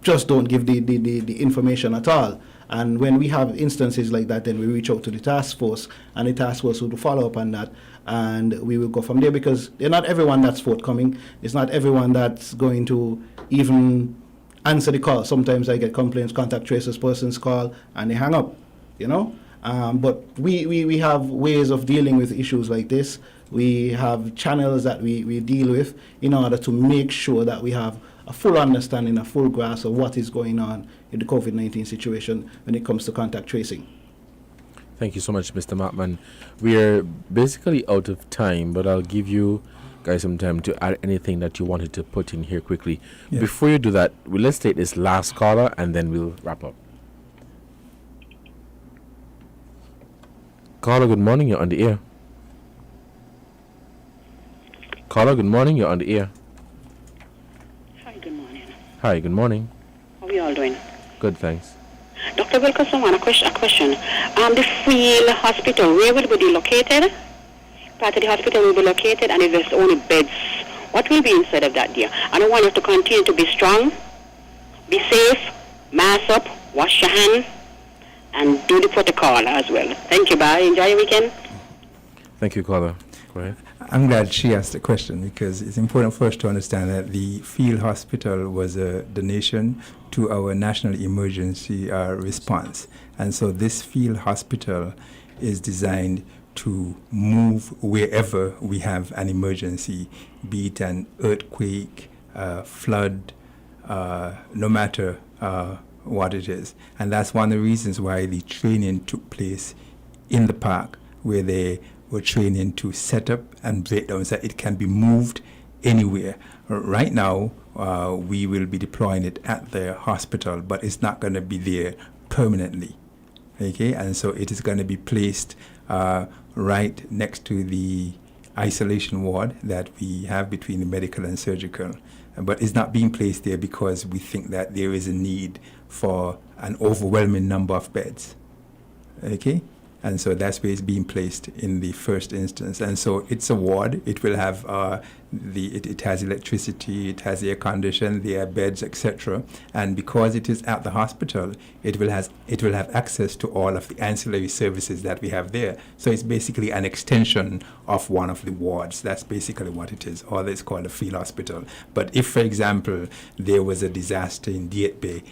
just don't give the information at all. And when we have instances like that, then we reach out to the task force, and the task force will follow up on that, and we will go from there, because they're not everyone that's forthcoming. It's not everyone that's going to even answer the call. Sometimes I get complaints, contact tracers persons call, and they hang up, But we have ways of dealing with issues like this. We have channels that we deal with in order to make sure that we have a full understanding, a full grasp of what is going on in the COVID-19 situation when it comes to contact tracing. Thank you so much, Mr. Mattman. We are basically out of time, but I'll give you guys some time to add anything that you wanted to put in here quickly. Yeah. Before you do that, let's take this last caller and then we'll wrap up. Caller, good morning, you're on the air. Caller, good morning, you're on the air. Hi, good morning. Hi, good morning. How are you all doing? Good, thanks. Dr. Wilkerson, a question. The field hospital, where will it be located? Part of the hospital will be located, and if there's only beds, what will be inside of that, dear? And I want you to continue to be strong, be safe, mask up, wash your hands, and do the protocol as well. Thank you. Bye. Enjoy your weekend. Thank you, caller. Go ahead. I'm glad she asked the question, because it's important for us to understand that the field hospital was a donation to our national emergency response. And so this field hospital is designed to move wherever we have an emergency, be it an earthquake, flood, no matter what it is. And that's one of the reasons why the training took place in the park, where they were training to set up and break down so it can be moved anywhere. Right now, we will be deploying it at the hospital, but it's not going to be there permanently. Okay, and so it is going to be placed right next to the isolation ward that we have between the medical and surgical. But it's not being placed there because we think that there is a need for an overwhelming number of beds. Okay? And so that's where it's being placed in the first instance. And so it's a ward. It will have it has electricity, it has air conditioning, there are beds, etc. And because it is at the hospital, it will have access to all of the ancillary services that we have there. So it's basically an extension of one of the wards. That's basically what it is. Or it's called a field hospital. But if, for example, there was a disaster in Diet Bay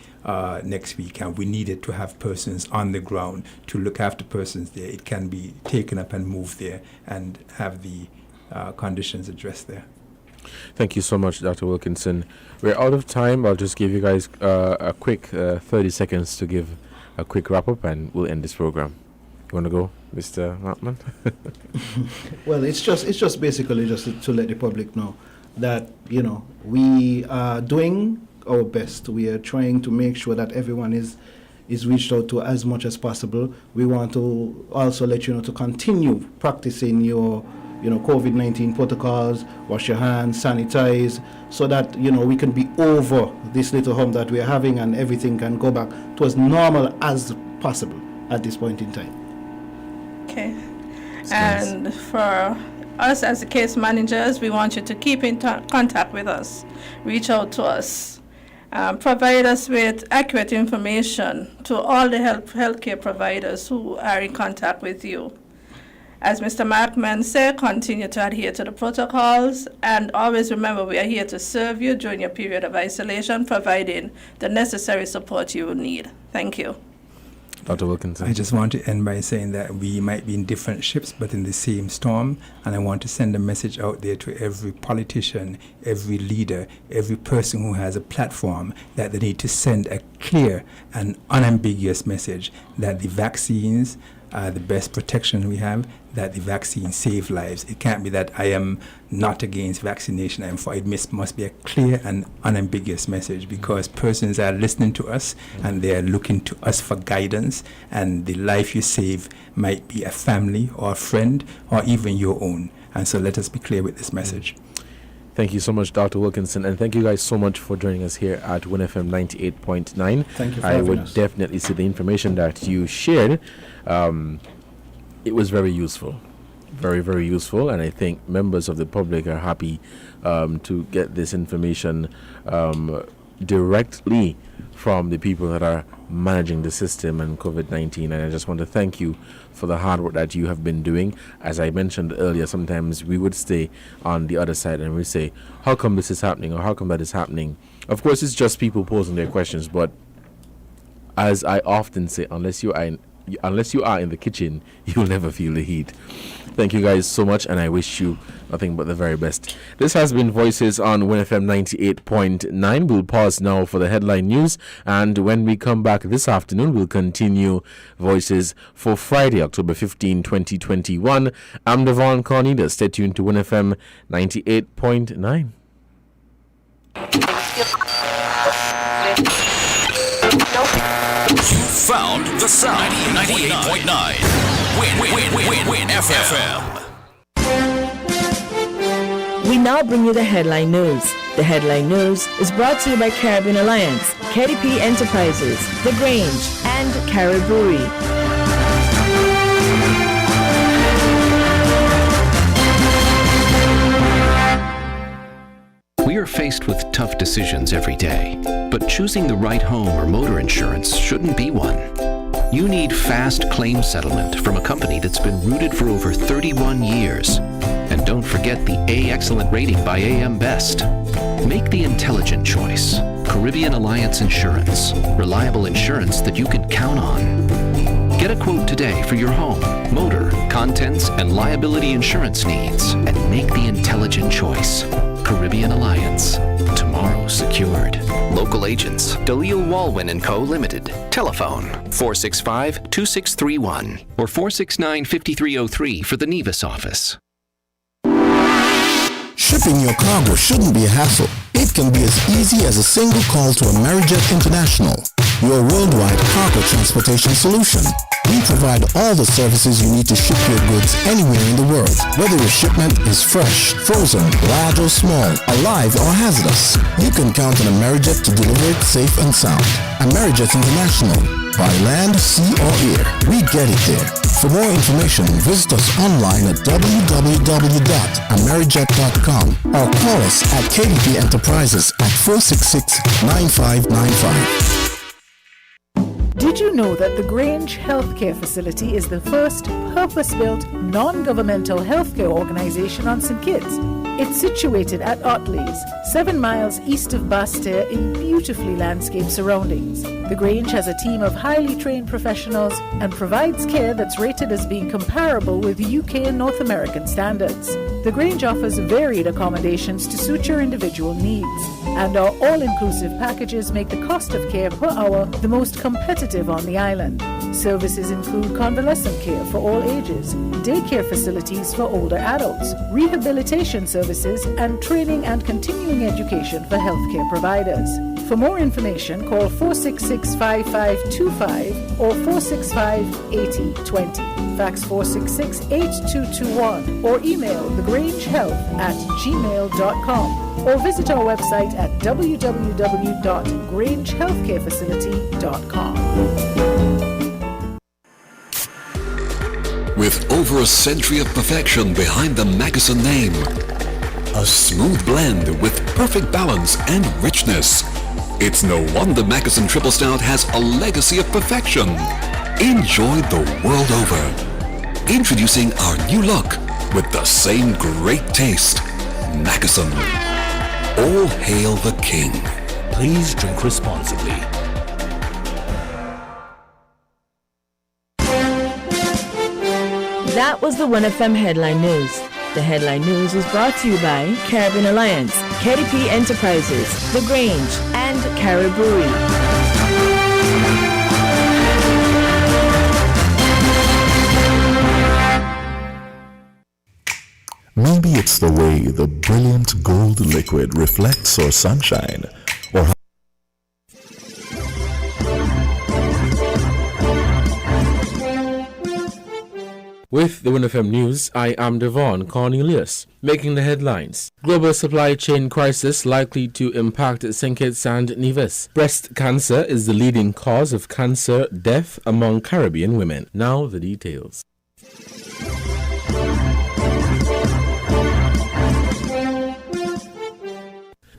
next week and we needed to have persons on the ground to look after persons there, it can be taken up and moved there and have the conditions addressed there. Thank you so much, Dr. Wilkinson. We're out of time. I'll just give you guys a quick 30 seconds to give a quick wrap-up and we'll end this program. You want to go, Mr. Hartman? Well, it's just basically just to let the public know that, you know, we are doing our best. We are trying to make sure that everyone is reached out to as much as possible. We want to also let you know to continue practicing your COVID-19 protocols, wash your hands, sanitize, so that, we can be over this little hump that we're having and everything can go back to as normal as possible at this point in time. Okay. And for us as the case managers, we want you to keep in contact with us. Reach out to us. Provide us with accurate information to all the healthcare providers who are in contact with you. As Mr. Markman said, continue to adhere to the protocols and always remember we are here to serve you during your period of isolation, providing the necessary support you will need. Thank you. Dr. Wilkinson. I just want to end by saying that we might be in different ships but in the same storm, and I want to send a message out there to every politician, every leader, every person who has a platform that they need to send a clear and unambiguous message that the vaccines are the best protection we have, that the vaccine save lives. It can't be that I am not against vaccination, I am for it. Must be a clear and unambiguous message because persons are listening to us and they are looking to us for guidance, and the life you save might be a family or a friend or even your own. And so let us be clear with this message. Thank you so much, Dr. Wilkinson, and thank you guys so much for joining us here at WINN FM 98.9. Thank you for I would us. definitely see the information that you shared. It was very useful, very, very useful, and I think members of the public are happy to get this information directly from the people that are managing the system and COVID-19. And I just want to thank you for the hard work that you have been doing. As I mentioned earlier, sometimes we would stay on the other side and we say, how come this is happening or how come that is happening? Of course, it's just people posing their questions, but as I often say, unless you are in the kitchen, you'll never feel the heat. Thank you guys so much, and I wish you nothing but the very best. This has been Voices on WINN FM 98.9. We'll pause now for the headline news, and when we come back this afternoon, we'll continue Voices for Friday, October 15, 2021. I'm Devon Cornelius. Stay tuned to WINN FM 98.9. You found the sound. 98.9. WINN FM. We now bring you the headline news. The headline news is brought to you by Caribbean Alliance, KDP Enterprises, The Grange, and Cariboury. We are faced with tough decisions every day, but choosing the right home or motor insurance shouldn't be one. You need fast claim settlement from a company that's been rooted for over 31 years. And don't forget the A Excellent rating by AM Best. Make the intelligent choice. Caribbean Alliance Insurance. Reliable insurance that you can count on. Get a quote today for your home, motor, contents, and liability insurance needs, and make the intelligent choice. Caribbean Alliance. Tomorrow secured. Local agents, Dalil Walwyn & Co. Limited. Telephone 465-2631 or 469-5303 for the Nevis office. Shipping your cargo shouldn't be a hassle. It can be as easy as a single call to Amerijet International, your worldwide cargo transportation solution. We provide all the services you need to ship your goods anywhere in the world, whether your shipment is fresh, frozen, large or small, alive or hazardous. You can count on Amerijet to deliver it safe and sound. Amerijet International, by land, sea or air, we get it there. For more information, visit us online at www.amerijet.com or call us at KDP Enterprises at 466-9595. Did you know that the Grange Healthcare Facility is the first purpose-built, non-governmental healthcare organization on St Kitts? It's situated at Otley's, 7 miles east of Basseterre in beautifully landscaped surroundings. The Grange has a team of highly trained professionals and provides care that's rated as being comparable with UK and North American standards. The Grange offers varied accommodations to suit your individual needs, and our all-inclusive packages make the cost of care per hour the most competitive on the island. Services include convalescent care for all ages, daycare facilities for older adults, rehabilitation services, and training and continuing education for healthcare providers. For more information, call 466-5525 or 465-8020. Fax 466-8221 or email thegrangehealth@gmail.com or visit our website at www.grangehealthcarefacility.com. With over a century of perfection behind the Mackeson name, a smooth blend with perfect balance and richness, it's no wonder Mackeson Triple Stout has a legacy of perfection. Enjoy the world over. Introducing our new look with the same great taste. Mackeson. All hail the king. Please drink responsibly. That was the WINN FM Headline News. The Headline News is brought to you by Caribbean Alliance, KDP Enterprises, The Grange, and Caribbean. Maybe it's the way the brilliant gold liquid reflects our sunshine, or how With the WINN FM News, I am Devon Cornelius. Making the headlines. Global supply chain crisis likely to impact St Kitts and Nevis. Breast cancer is the leading cause of cancer death among Caribbean women. Now the details.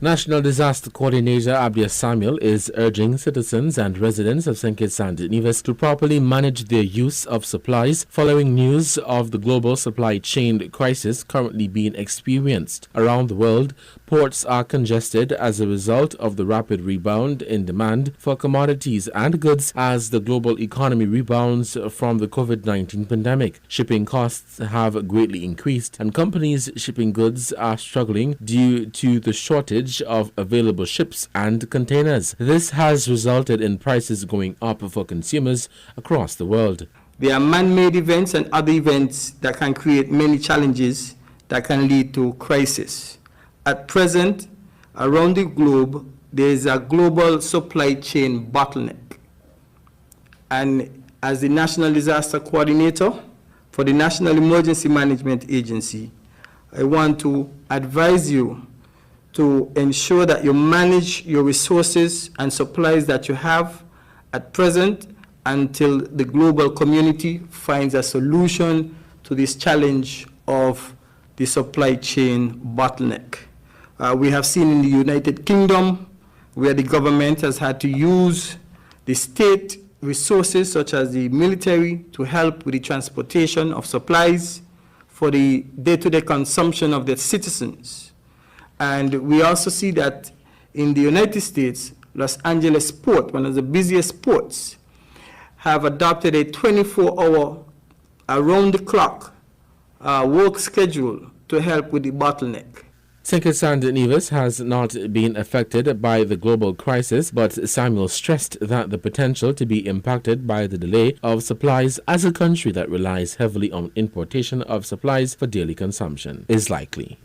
National Disaster Coordinator Abdia Samuel is urging citizens and residents of St Kitts and Nevis to properly manage their use of supplies following news of the global supply chain crisis currently being experienced. Around the world, ports are congested as a result of the rapid rebound in demand for commodities and goods as the global economy rebounds from the COVID-19 pandemic. Shipping costs have greatly increased and companies shipping goods are struggling due to the shortage of available ships and containers. This has resulted in prices going up for consumers across the world. There are man-made events and other events that can create many challenges that can lead to crisis. At present, around the globe, there is a global supply chain bottleneck. And as the National Disaster Coordinator for the National Emergency Management Agency, I want to advise you to ensure that you manage your resources and supplies that you have at present until the global community finds a solution to this challenge of the supply chain bottleneck. We have seen in the United Kingdom where the government has had to use the state resources such as the military to help with the transportation of supplies for the day-to-day consumption of their citizens. And we also see that in the United States, Los Angeles Port, one of the busiest ports, have adopted a 24-hour, around-the-clock work schedule to help with the bottleneck. St Kitts and Nevis has not been affected by the global crisis, but Samuel stressed that the potential to be impacted by the delay of supplies as a country that relies heavily on importation of supplies for daily consumption is likely.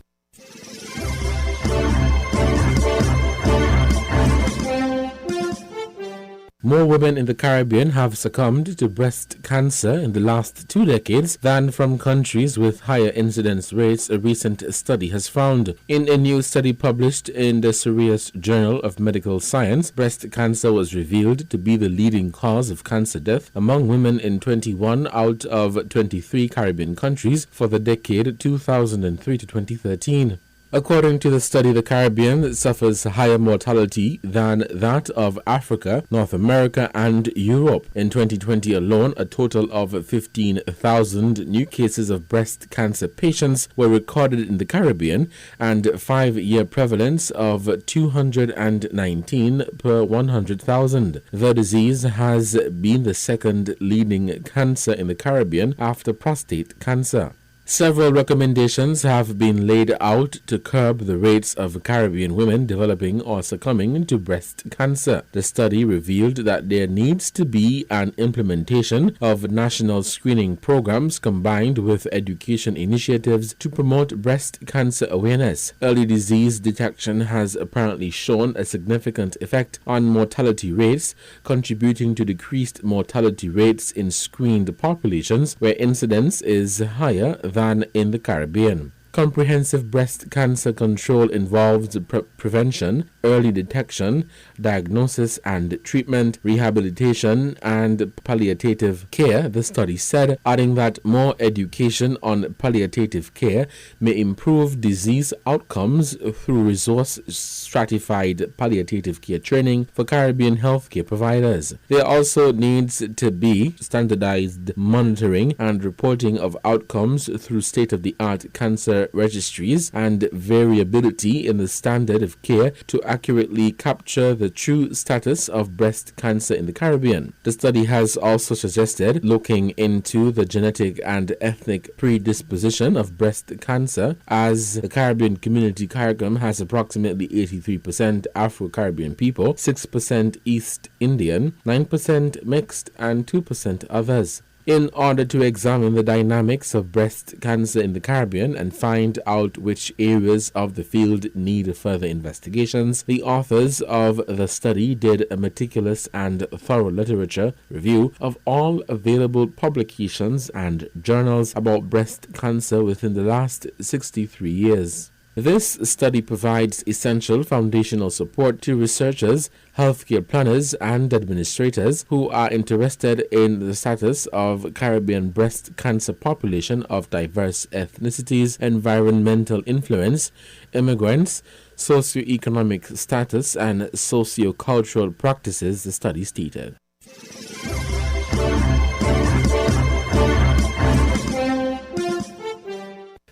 More women in the Caribbean have succumbed to breast cancer in the last 2 decades than from countries with higher incidence rates, a recent study has found. In a new study published in the Serious Journal of Medical Science, breast cancer was revealed to be the leading cause of cancer death among women in 21 out of 23 Caribbean countries for the decade 2003 to 2013. According to the study, the Caribbean suffers higher mortality than that of Africa, North America, and Europe. In 2020 alone, a total of 15,000 new cases of breast cancer patients were recorded in the Caribbean, and 5-year prevalence of 219 per 100,000. The disease has been the second leading cancer in the Caribbean after prostate cancer. Several recommendations have been laid out to curb the rates of Caribbean women developing or succumbing to breast cancer. The study revealed that there needs to be an implementation of national screening programs combined with education initiatives to promote breast cancer awareness. Early disease detection has apparently shown a significant effect on mortality rates, contributing to decreased mortality rates in screened populations where incidence is higher than in the Caribbean. Comprehensive breast cancer control involves prevention, early detection, diagnosis and treatment, rehabilitation, and palliative care, the study said, adding that more education on palliative care may improve disease outcomes through resource-stratified palliative care training for Caribbean healthcare providers. There also needs to be standardized monitoring and reporting of outcomes through state-of-the-art cancer registries and variability in the standard of care to accurately capture the true status of breast cancer in the Caribbean. The study has also suggested looking into the genetic and ethnic predisposition of breast cancer, as the Caribbean community CARICOM has approximately 83% Afro-Caribbean people, 6% East Indian, 9% mixed, and 2% others. In order to examine the dynamics of breast cancer in the Caribbean and find out which areas of the field need further investigations, the authors of the study did a meticulous and thorough literature review of all available publications and journals about breast cancer within the last 63 years. This study provides essential foundational support to researchers, healthcare planners, and administrators who are interested in the status of Caribbean breast cancer population of diverse ethnicities, environmental influence, immigrants, socioeconomic status, and sociocultural practices, the study stated.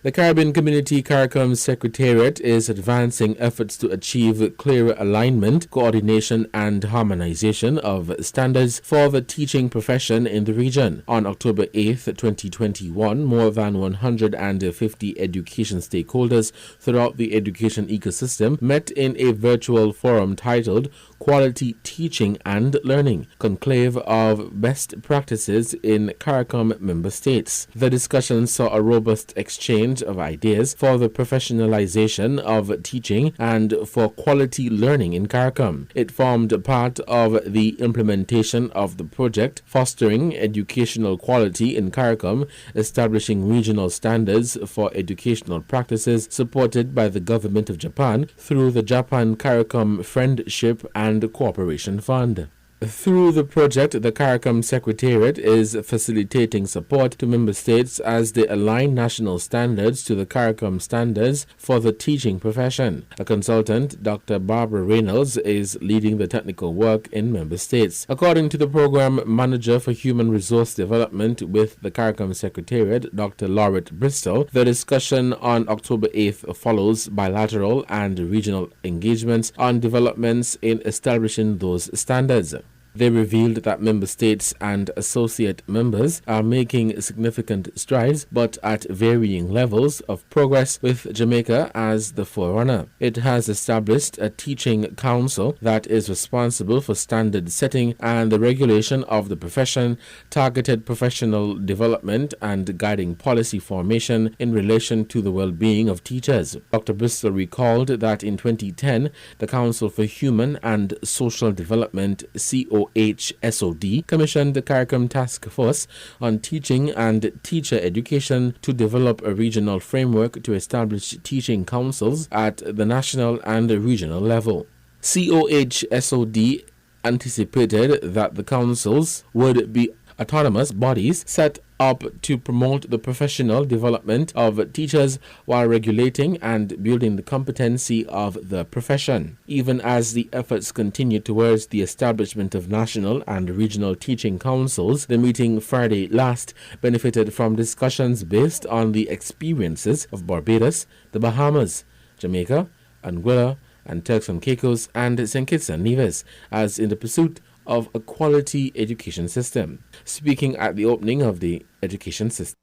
The Caribbean Community CARICOM Secretariat is advancing efforts to achieve clearer alignment, coordination, and harmonization of standards for the teaching profession in the region. On October 8, 2021, more than 150 education stakeholders throughout the education ecosystem met in a virtual forum titled Quality Teaching and Learning, Conclave of Best Practices in CARICOM member states. The discussion saw a robust exchange of ideas for the professionalization of teaching and for quality learning in CARICOM. It formed part of the implementation of the project Fostering Educational Quality in CARICOM, establishing regional standards for educational practices, supported by the government of Japan through the Japan CARICOM Friendship and Cooperation Fund. Through the project, the CARICOM Secretariat is facilitating support to member states as they align national standards to the CARICOM standards for the teaching profession. A consultant, Dr. Barbara Reynolds, is leading the technical work in member states. According to the Program Manager for Human Resource Development with the CARICOM Secretariat, Dr. Laurette Bristol, the discussion on October 8th follows bilateral and regional engagements on developments in establishing those standards. They revealed that member states and associate members are making significant strides, but at varying levels of progress, with Jamaica as the forerunner. It has established a teaching council that is responsible for standard setting and the regulation of the profession, targeted professional development, and guiding policy formation in relation to the well-being of teachers. Dr. Bristol recalled that in 2010, the Council for Human and Social Development, COSD, COHSOD, commissioned the CARICOM Task Force on Teaching and Teacher Education to develop a regional framework to establish teaching councils at the national and regional level. COHSOD anticipated that the councils would be autonomous bodies set up to promote the professional development of teachers while regulating and building the competency of the profession. Even as the efforts continue towards the establishment of national and regional teaching councils, the meeting Friday last benefited from discussions based on the experiences of Barbados, the Bahamas, Jamaica, Anguilla, and Turks and Caicos, and St Kitts and Nevis, as in the pursuit of a quality education system. Speaking at the opening of the education system,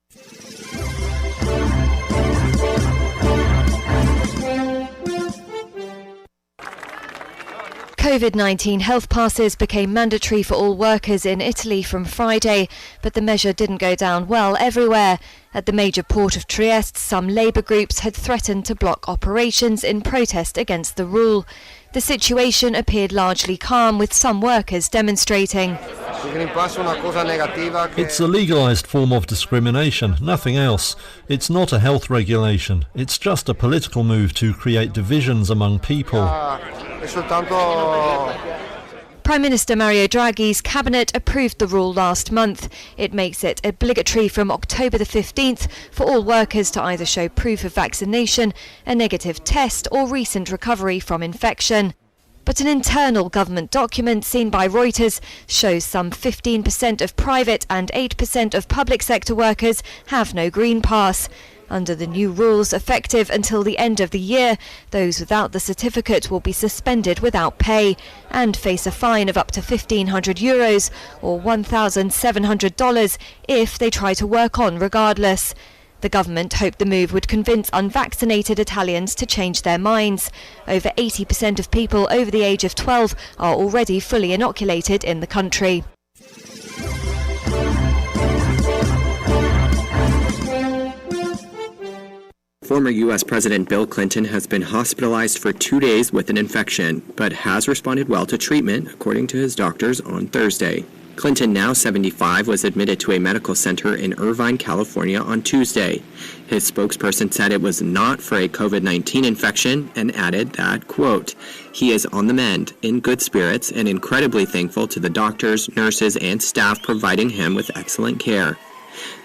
COVID-19 health passes became mandatory for all workers in Italy from Friday, but the measure didn't go down well everywhere. At the major port of Trieste, some labour groups had threatened to block operations in protest against the rule. The situation appeared largely calm, with some workers demonstrating. It's a legalised form of discrimination, nothing else. It's not a health regulation. It's just a political move to create divisions among people. Prime Minister Mario Draghi's cabinet approved the rule last month. It makes it obligatory from October the 15th for all workers to either show proof of vaccination, a negative test, or recent recovery from infection. But an internal government document seen by Reuters shows some 15% of private and 8% of public sector workers have no green pass. Under the new rules, effective until the end of the year, those without the certificate will be suspended without pay and face a fine of up to €1,500 or $1,700 if they try to work on regardless. The government hoped the move would convince unvaccinated Italians to change their minds. Over 80% of people over the age of 12 are already fully inoculated in the country. Former U.S. President Bill Clinton has been hospitalized for 2 days with an infection, but has responded well to treatment, according to his doctors on Thursday. Clinton, now 75, was admitted to a medical center in Irvine, California on Tuesday. His spokesperson said it was not for a COVID-19 infection and added that, quote, he is on the mend, in good spirits, and incredibly thankful to the doctors, nurses, and staff providing him with excellent care.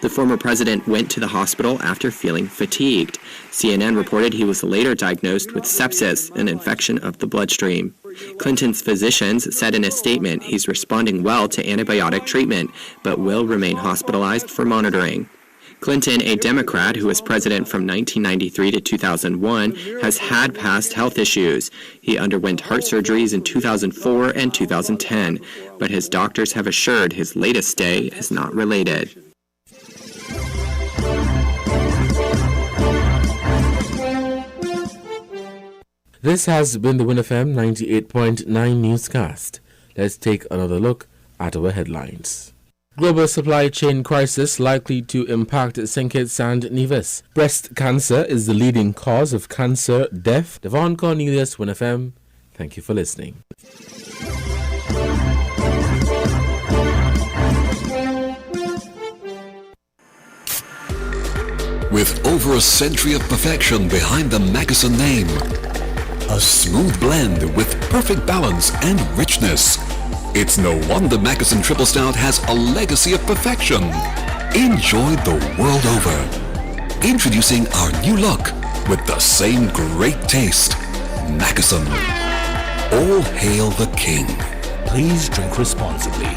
The former president went to the hospital after feeling fatigued. CNN reported he was later diagnosed with sepsis, an infection of the bloodstream. Clinton's physicians said in a statement he's responding well to antibiotic treatment, but will remain hospitalized for monitoring. Clinton, a Democrat who was president from 1993 to 2001, has had past health issues. He underwent heart surgeries in 2004 and 2010, but his doctors have assured his latest stay is not related. This has been the WINN FM 98.9 newscast. Let's take another look at our headlines. Global supply chain crisis likely to impact St Kitts and Nevis. Breast cancer is the leading cause of cancer death. Devon Cornelius, WINN FM. Thank you for listening. With over a century of perfection behind the Magasin name, a smooth blend with perfect balance and richness. It's no wonder Magasin Triple Stout has a legacy of perfection. Enjoyed the world over. Introducing our new look with the same great taste. Magasin. All hail the king. Please drink responsibly.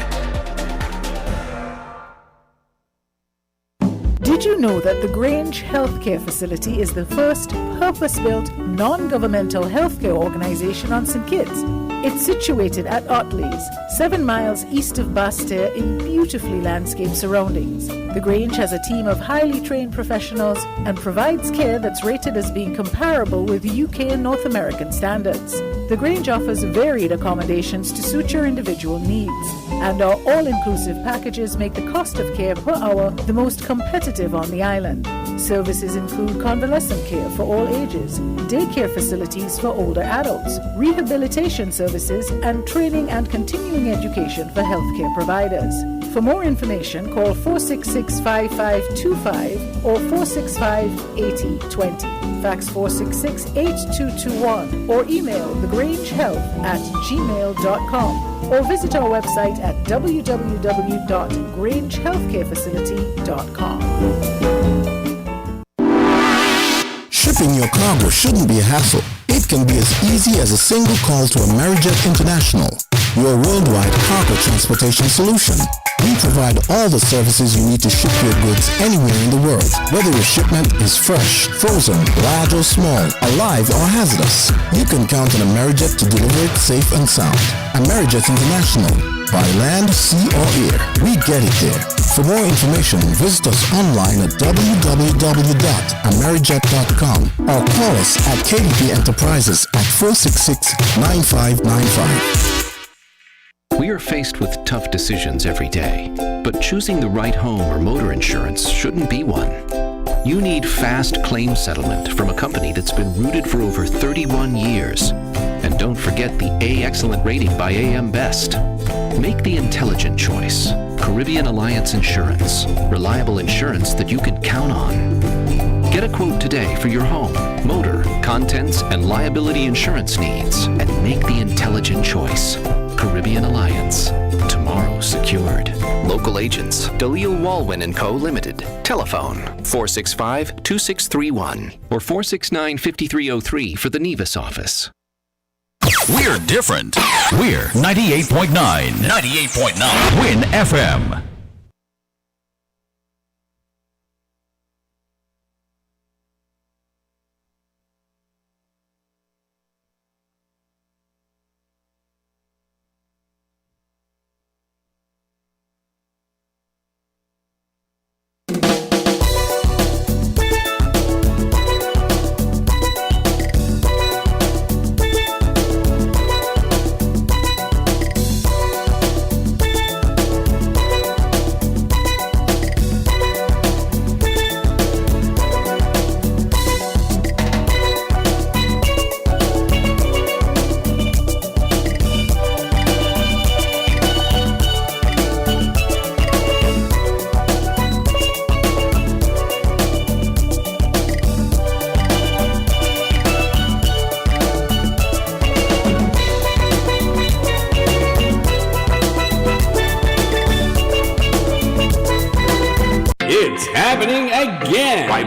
Did you know that the Grange Healthcare Facility is the first purpose-built, non-governmental healthcare organization on St Kitts? It's situated at Otley's, 7 miles east of Basseterre in beautifully landscaped surroundings. The Grange has a team of highly trained professionals and provides care that's rated as being comparable with UK and North American standards. The Grange offers varied accommodations to suit your individual needs, and our all-inclusive packages make the cost of care per hour the most competitive on the island. Services include convalescent care for all ages, daycare facilities for older adults, rehabilitation services, and training and continuing education for healthcare providers. For more information, call 466-5525 or 465-8020. Fax 466-8221 or email thegrangehealth@gmail.com or visit our website at www.grangehealthcarefacility.com. Shipping your cargo shouldn't be a hassle. It can be as easy as a single call to Amerijet International, your worldwide cargo transportation solution. We provide all the services you need to ship your goods anywhere in the world, whether your shipment is fresh, frozen, large or small, alive or hazardous. You can count on Amerijet to deliver it safe and sound. Amerijet International, by land, sea or air, we get it there. For more information, visit us online at www.amerijet.com or call us at KDP Enterprises at 466-9595. We are faced with tough decisions every day, but choosing the right home or motor insurance shouldn't be one. You need fast claim settlement from a company that's been rooted for over 31 years. And don't forget the A Excellent rating by AM Best. Make the intelligent choice. Caribbean Alliance Insurance. Reliable insurance that you can count on. Get a quote today for your home, motor, contents, and liability insurance needs, and make the intelligent choice. Caribbean Alliance. Tomorrow secured. Local agents, Dalil Walwyn & Co. Limited. Telephone 465-2631 or 469-5303 for the Nevis office. We're different. We're 98.9. 98.9. WINN FM.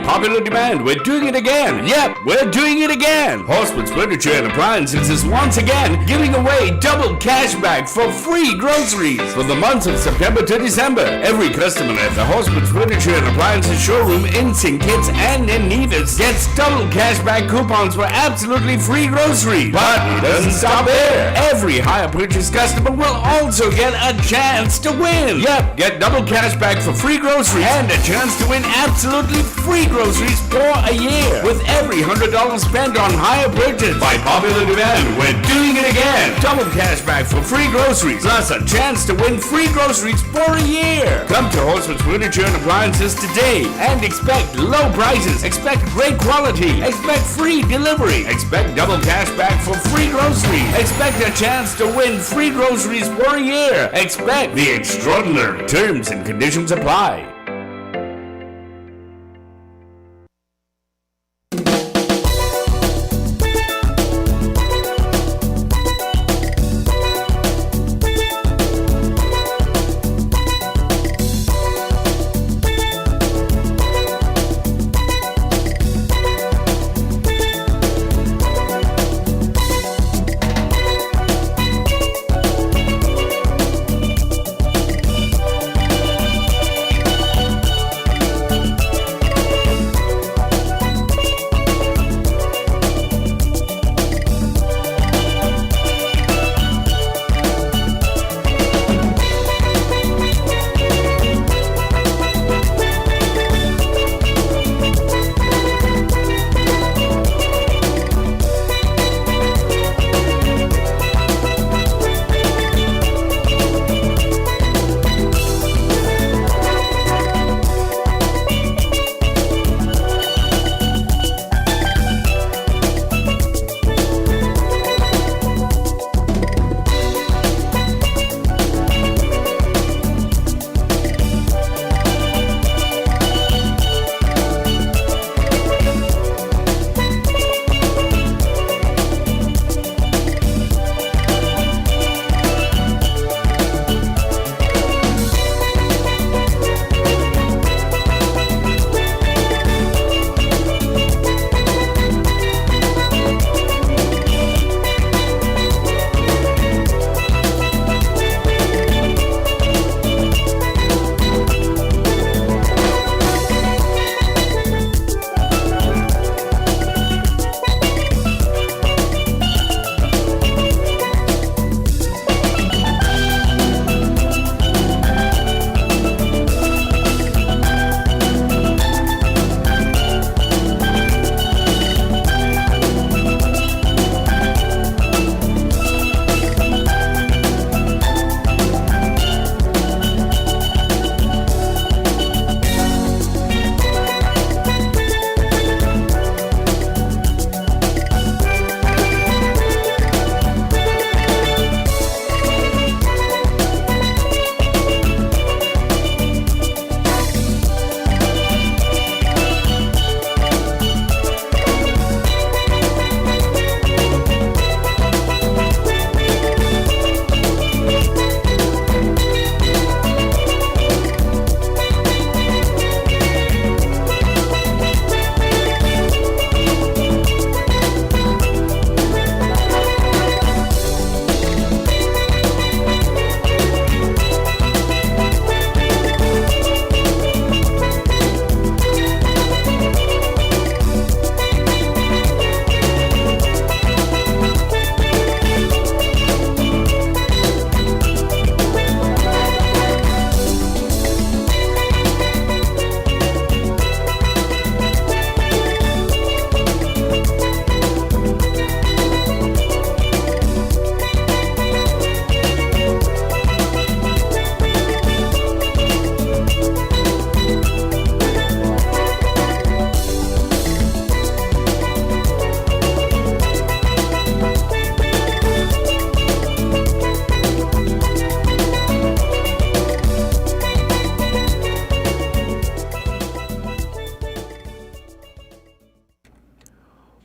Popular demand, we're doing it again. Yep, we're doing it again. Horseman's Furniture and Appliances is once again giving away double cash back for free groceries for the months of September to December. Every customer at the Horseman's Furniture and Appliances showroom in St Kitts and in Nevis gets double cash back coupons for absolutely free groceries. But it doesn't stop there. Every hire purchase customer will also get a chance to win. Yep, get double cash back for free groceries and a chance to win absolutely free groceries for a year with every $100 spent on hire purchase. By popular demand, we're doing it again. Double cash back for free groceries plus a chance to win free groceries for a year. Come to Horseman's Furniture and Appliances today and expect low prices, expect great quality, expect free delivery, expect double cash back for free groceries, expect a chance to win free groceries for a year, expect the extraordinary terms and conditions apply.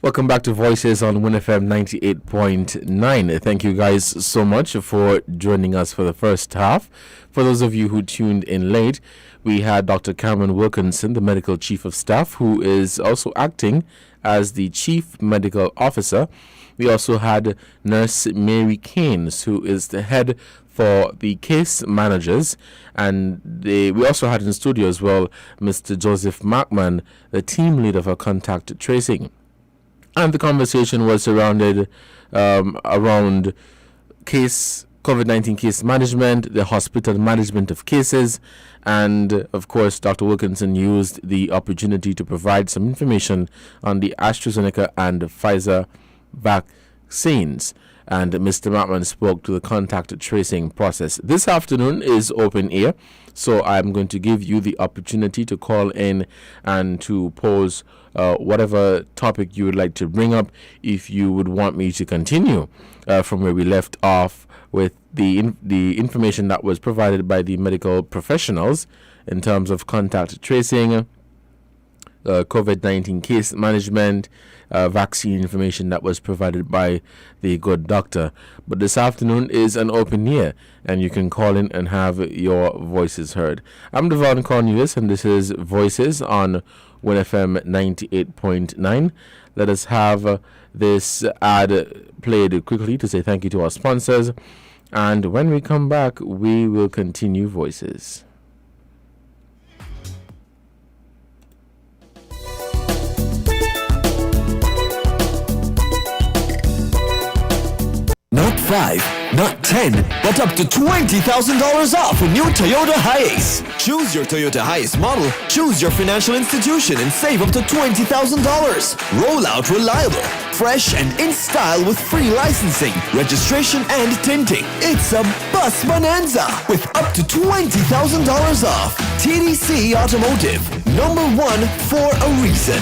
Welcome back to Voices on WINN FM 98.9. Thank you guys so much for joining us for the first half. For those of you who tuned in late, we had Dr. Cameron Wilkinson, the Medical Chief of Staff, who is also acting as the Chief Medical Officer. We also had Nurse Mary Keynes, who is the head for the case managers, and we also had in studio as well Mr. Joseph Markman, the team leader for contact tracing. And the conversation was surrounded around COVID-19 case management, the hospital management of cases, and of course Dr. Wilkinson used the opportunity to provide some information on the AstraZeneca and Pfizer vaccines. And Mr. Markman spoke to the contact tracing process. This afternoon is open air, so I'm going to give you the opportunity to call in and to pose whatever topic you would like to bring up. If you would want me to continue from where we left off with the information that was provided by the medical professionals in terms of contact tracing, COVID-19 case management, vaccine information that was provided by the good doctor. But this afternoon is an open year, and you can call in and have your voices heard. I'm Devon Cornelius, and this is Voices on WINN FM 98.9. Let us have this ad played quickly to say thank you to our sponsors, and when we come back, we will continue Voices. Not 5, not 10, but up to $20,000 off a new Toyota Hiace. Choose your Toyota Hiace model, choose your financial institution, and save up to $20,000. Roll out reliable, fresh, and in style with free licensing, registration, and tinting. It's a bus bonanza with up to $20,000 off. TDC Automotive, #1 for a reason.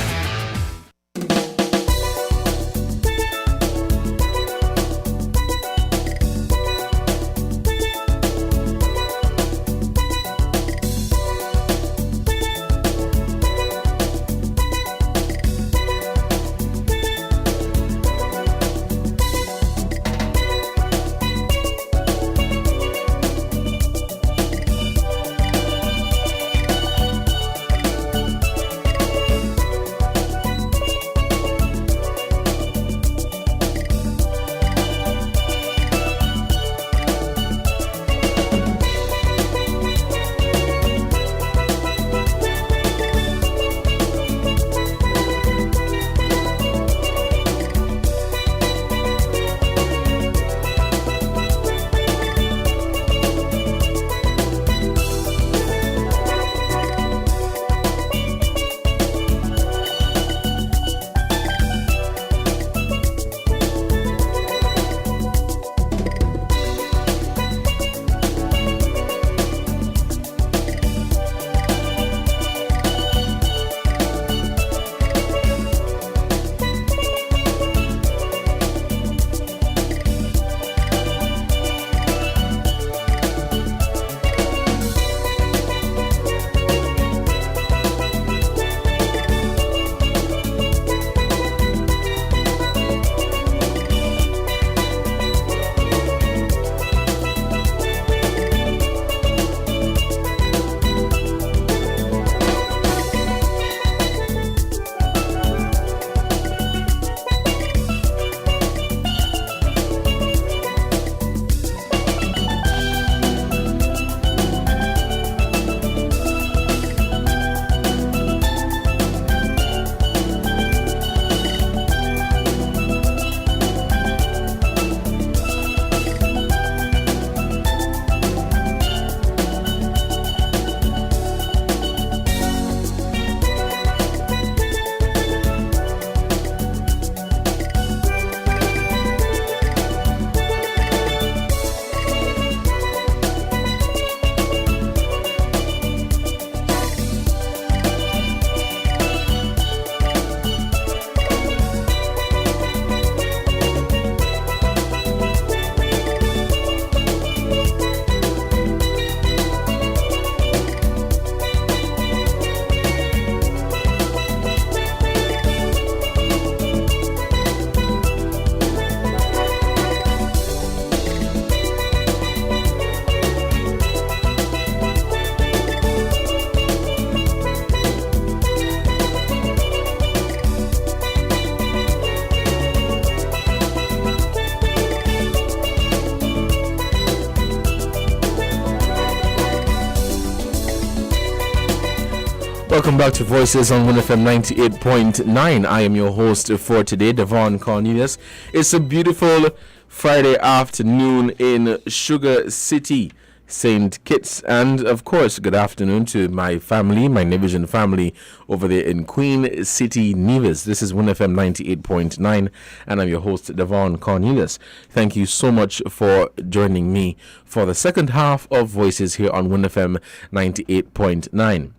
Welcome back to Voices on WINN FM 98.9. I am your host for today, Devon Cornelius. It's a beautiful Friday afternoon in Sugar City, St Kitts, and of course, good afternoon to my family, my Nevision family over there in Queen City, Nevis. This is WINN FM 98.9, and I'm your host, Devon Cornelius. Thank you so much for joining me for the second half of Voices here on WINN FM 98.9.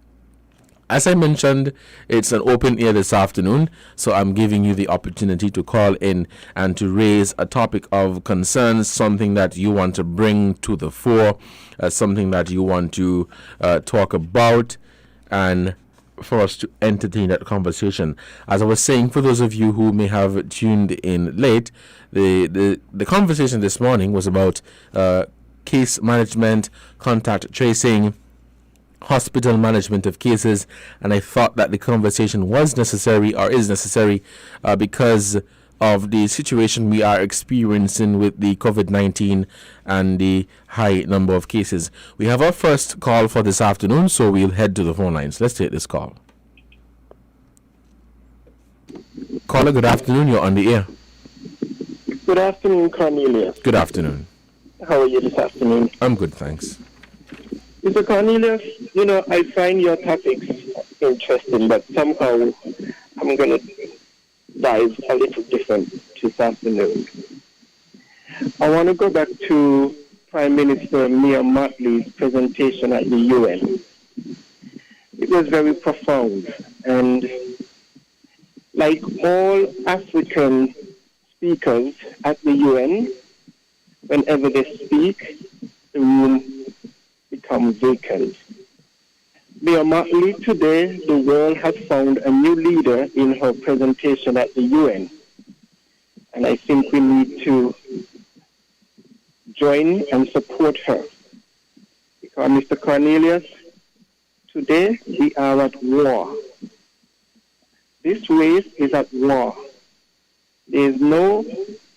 As I mentioned, it's an open ear this afternoon, so I'm giving you the opportunity to call in and to raise a topic of concern, something that you want to bring to the fore, something that you want to talk about, and for us to entertain that conversation. As I was saying, for those of you who may have tuned in late, the conversation this morning was about case management, contact tracing, hospital management of cases, and I thought that the conversation was necessary or is necessary because of the situation we are experiencing with the COVID-19 and the high number of cases. We have our first call for this afternoon, so we'll head to the phone lines. Let's take this call. Caller, good afternoon. You're on the air. Good afternoon, Cornelius. Good afternoon. How are you this afternoon? I'm good, thanks. Mr. Cornelius, I find your topics interesting, but somehow I'm going to dive a little different this afternoon. I want to go back to Prime Minister Mia Mottley's presentation at the UN. It was very profound, and like all African speakers at the UN, whenever they speak, the room become vacant. Mia Mottley, today the world has found a new leader in her presentation at the UN. And I think we need to join and support her. Because, Mr. Cornelius, today we are at war. This race is at war. There is no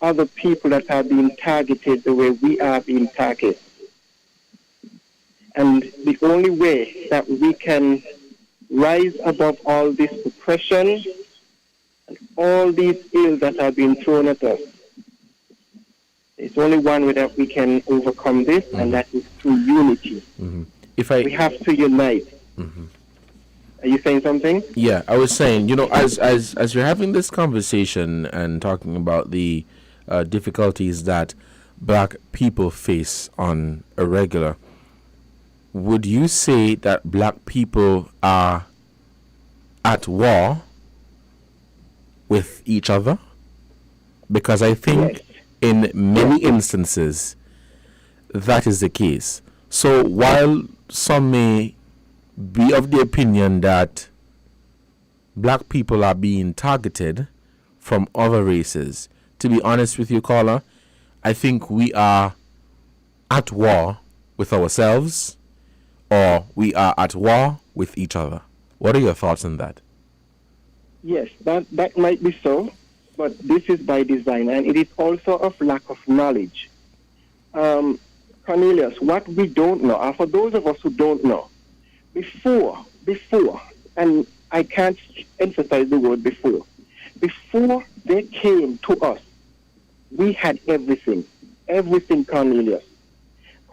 other people that are being targeted the way we are being targeted. And the only way that we can rise above all this oppression and all these ills that are being thrown at us, there's only one way that we can overcome this, and that is through unity. We have to unite. Are you saying something? Yeah, I was saying, as you're having this conversation and talking about the difficulties that black people face on a regular, would you say that black people are at war with each other? Because I think in many instances that is the case. So while some may be of the opinion that black people are being targeted from other races, to be honest with you, caller, I think we are at war with ourselves, or we are at war with each other. What are your thoughts on that? Yes, that might be so, but this is by design, and it is also of lack of knowledge. Cornelius, what we don't know, and for those of us who don't know, before, and I can't emphasize the word before they came to us, we had everything, Cornelius.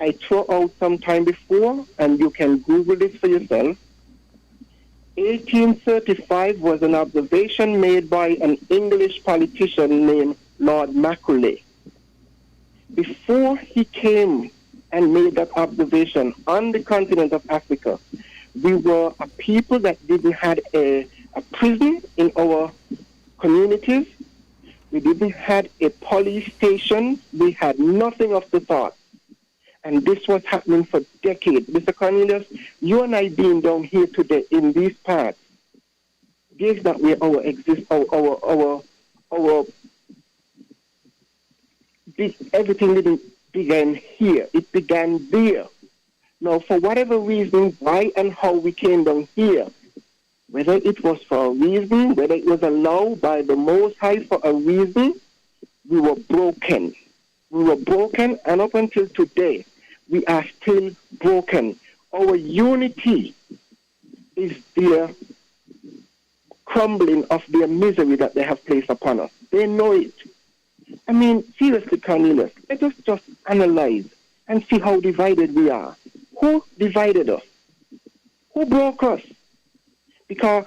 I throw out some time before, and you can Google this for yourself. 1835 was an observation made by an English politician named Lord Macaulay. Before he came and made that observation on the continent of Africa, we were a people that didn't have a prison in our communities. We didn't have a police station. We had nothing of the sort. And this was happening for decades. Mr. Cornelius, you and I being down here today in these parts, this that where everything didn't begin here. It began there. Now, for whatever reason, why and how we came down here, whether it was for a reason, whether it was allowed by the Most High for a reason, we were broken. We were broken, and up until today, we are still broken. Our unity is there their misery that they have placed upon us. They know it. I mean, seriously, Cornelius, let us just analyze and see how divided we are. Who divided us? Who broke us? Because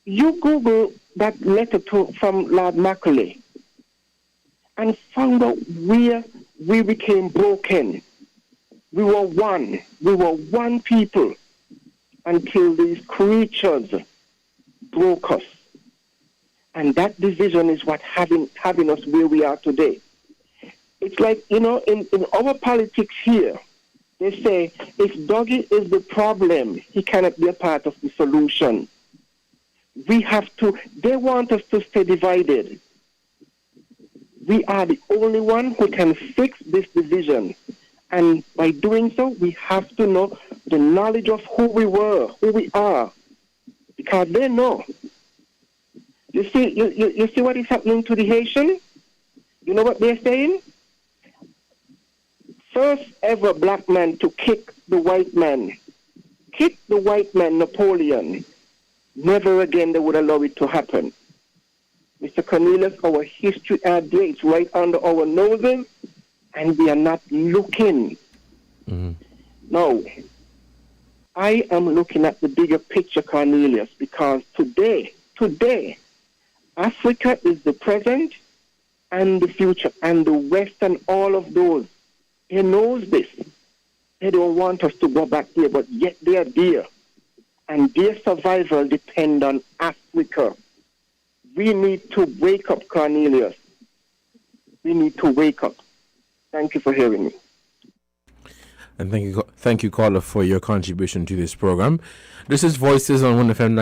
you Google that letter from Lord Macaulay and found out where we became broken. We were one. We were one people until these creatures broke us. And that division is what having us where we are today. It's like, in our politics here, they say, if Dougie is the problem, he cannot be a part of the solution. They want us to stay divided. We are the only one who can fix this division. And by doing so, we have to know the knowledge of who we were, who we are. Because they know. You see what is happening to the Haitian? You know what they're saying? First ever black man to kick the white man. Kick the white man, Napoleon. Never again they would allow it to happen. Mr. Cornelius, our history are there. It's right under our noses, and we are not looking. Mm-hmm. No. I am looking at the bigger picture, Cornelius, because today, Africa is the present and the future, and the West and all of those. He knows this. They don't want us to go back there, but yet they are there. And their survival depends on Africa. We need to wake up, Cornelius. We need to wake up. Thank you for hearing me. And thank you, caller, for your contribution to this program. This is Voices on WINN FM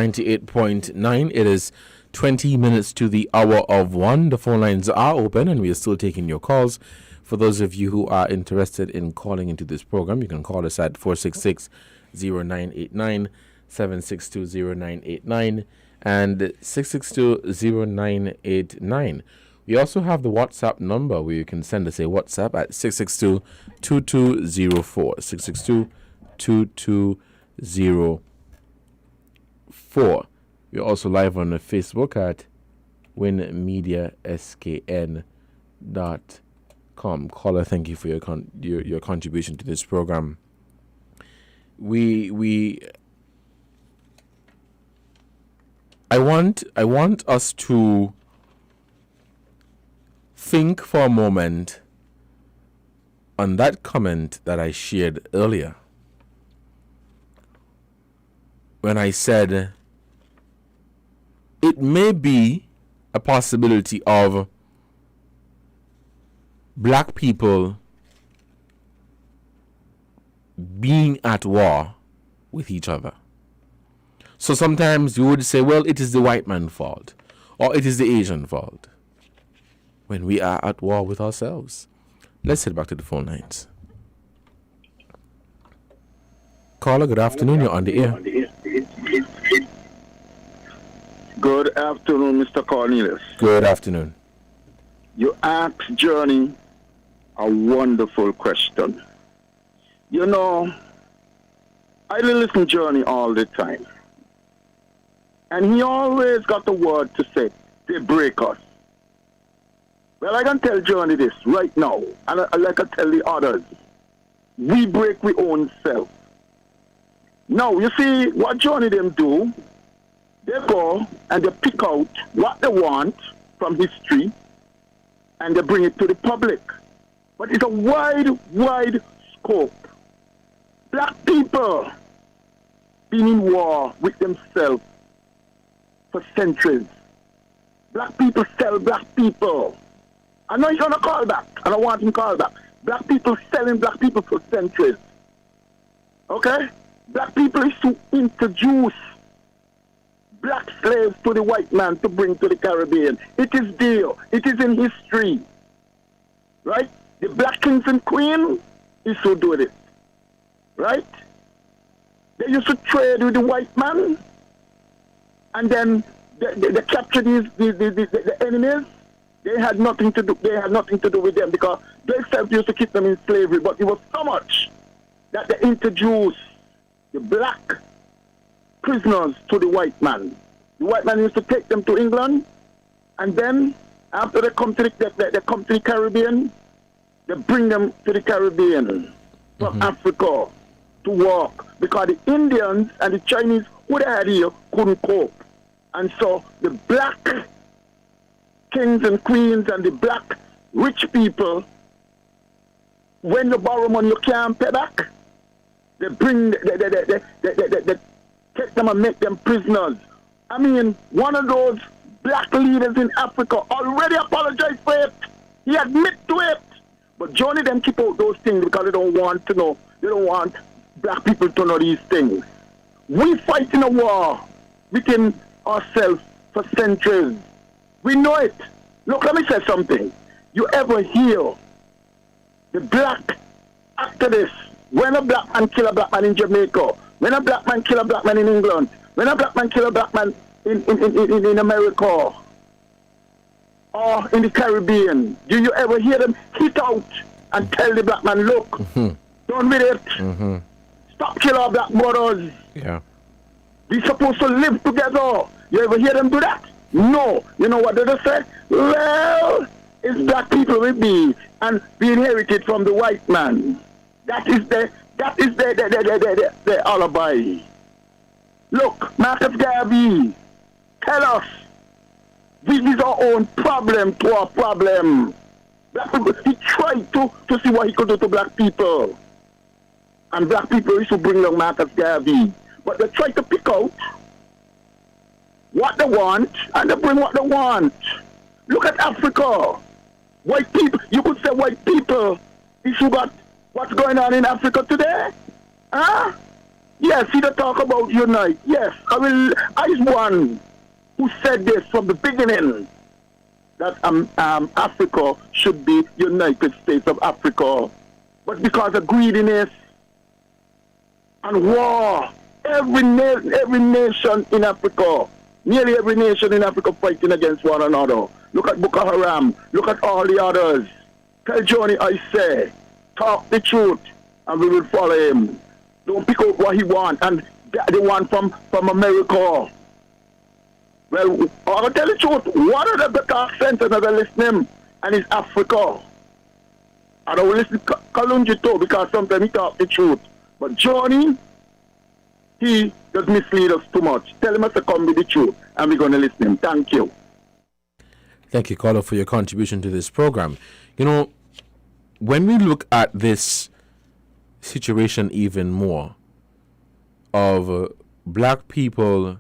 98.9. It is 20 minutes to the hour of 1. The phone lines are open, and we are still taking your calls. For those of you who are interested in calling into this program, you can call us at 466-0989, 762-0989, and 662-0989. We also have the WhatsApp number where you can send us a WhatsApp at 662-2204, 662-2204. We're also live on the Facebook at WINNMedia SKN.com. Caller, thank you for your contribution to this program. I want us to think for a moment on that comment that I shared earlier when I said it may be a possibility of black people being at war with each other. So sometimes you would say, well, it is the white man's fault, or it is the Asian fault, when we are at war with ourselves. Let's head back to the phone lines. Caller, good afternoon. You're on the air. Good afternoon, Mr. Cornelius. Good afternoon. You asked Journey a wonderful question. You know, I listen to Journey all the time. And he always got the word to say, they break us. Well, I can tell Johnny this right now, and like I tell the others, we break we own self. Now, you see what Johnny them do, they go and they pick out what they want from history and they bring it to the public. But it's a wide scope. Black people been in war with themselves for centuries. Black people sell black people. I know you're going to call back. I don't want him to call back. Black people selling black people for centuries. Okay? Black people is to introduce black slaves to the white man to bring to the Caribbean. It is there. It is in history. Right? The black kings and queens is who do it. Right? They used to trade with the white man, and then they captured the enemies. They had nothing to do. They had nothing to do with them because they self used to keep them in slavery. But it was so much that they introduced the black prisoners to the white man. The white man used to take them to England, and then after they come to the Caribbean, they bring them to the Caribbean from Africa to work, because the Indians and the Chinese who they had here couldn't cope. And so the black kings and queens and the black rich people, when you borrow money you can't pay back, they take them and make them prisoners. I mean, one of those black leaders in Africa already apologized for it. He admit to it. But Johnny them keep out those things because they don't want to know. They don't want black people to know these things. We fight in a war within ourselves for centuries. We know it. Look, let me say something. You ever hear the black activists, when a black man kill a black man in Jamaica, when a black man kill a black man in England, when a black man kill a black man in America or in the Caribbean, do you ever hear them hit out and tell the black man, look, done with it. Stop killing our black brothers. Yeah. We're supposed to live together. You ever hear them do that? No. You know what they just say? Well, it's black people will be and be inherited from the white man. That is the alibi. Look, Marcus Garvey, tell us, this is our own problem to our problem. Black people, he tried to see what he could do to black people. And black people used to bring along Marcus Garvey. But they try to pick out what they want, and they bring what they want. Look at Africa. White people, you could say white people, if you got what's going on in Africa today? Huh? Yes, he talk about unite. Yes, I is one who said this from the beginning, that Africa should be United States of Africa. But because of greediness and war, every nation in Africa, nearly every nation in Africa fighting against one another. Look at Boko Haram. Look at all the others. Tell Johnny I say, talk the truth, and we will follow him. Don't pick out what he wants, and the one from America. Well, I'll tell the truth, one of the talk centers that I listen to him, and it's Africa. And I will listen to Kalunji too, because sometimes he talk the truth. But Johnny, he does mislead us too much. Tell him to come with the truth, and we're going to listen to him. Thank you. Thank you, caller, for your contribution to this program. You know, when we look at this situation even more of black people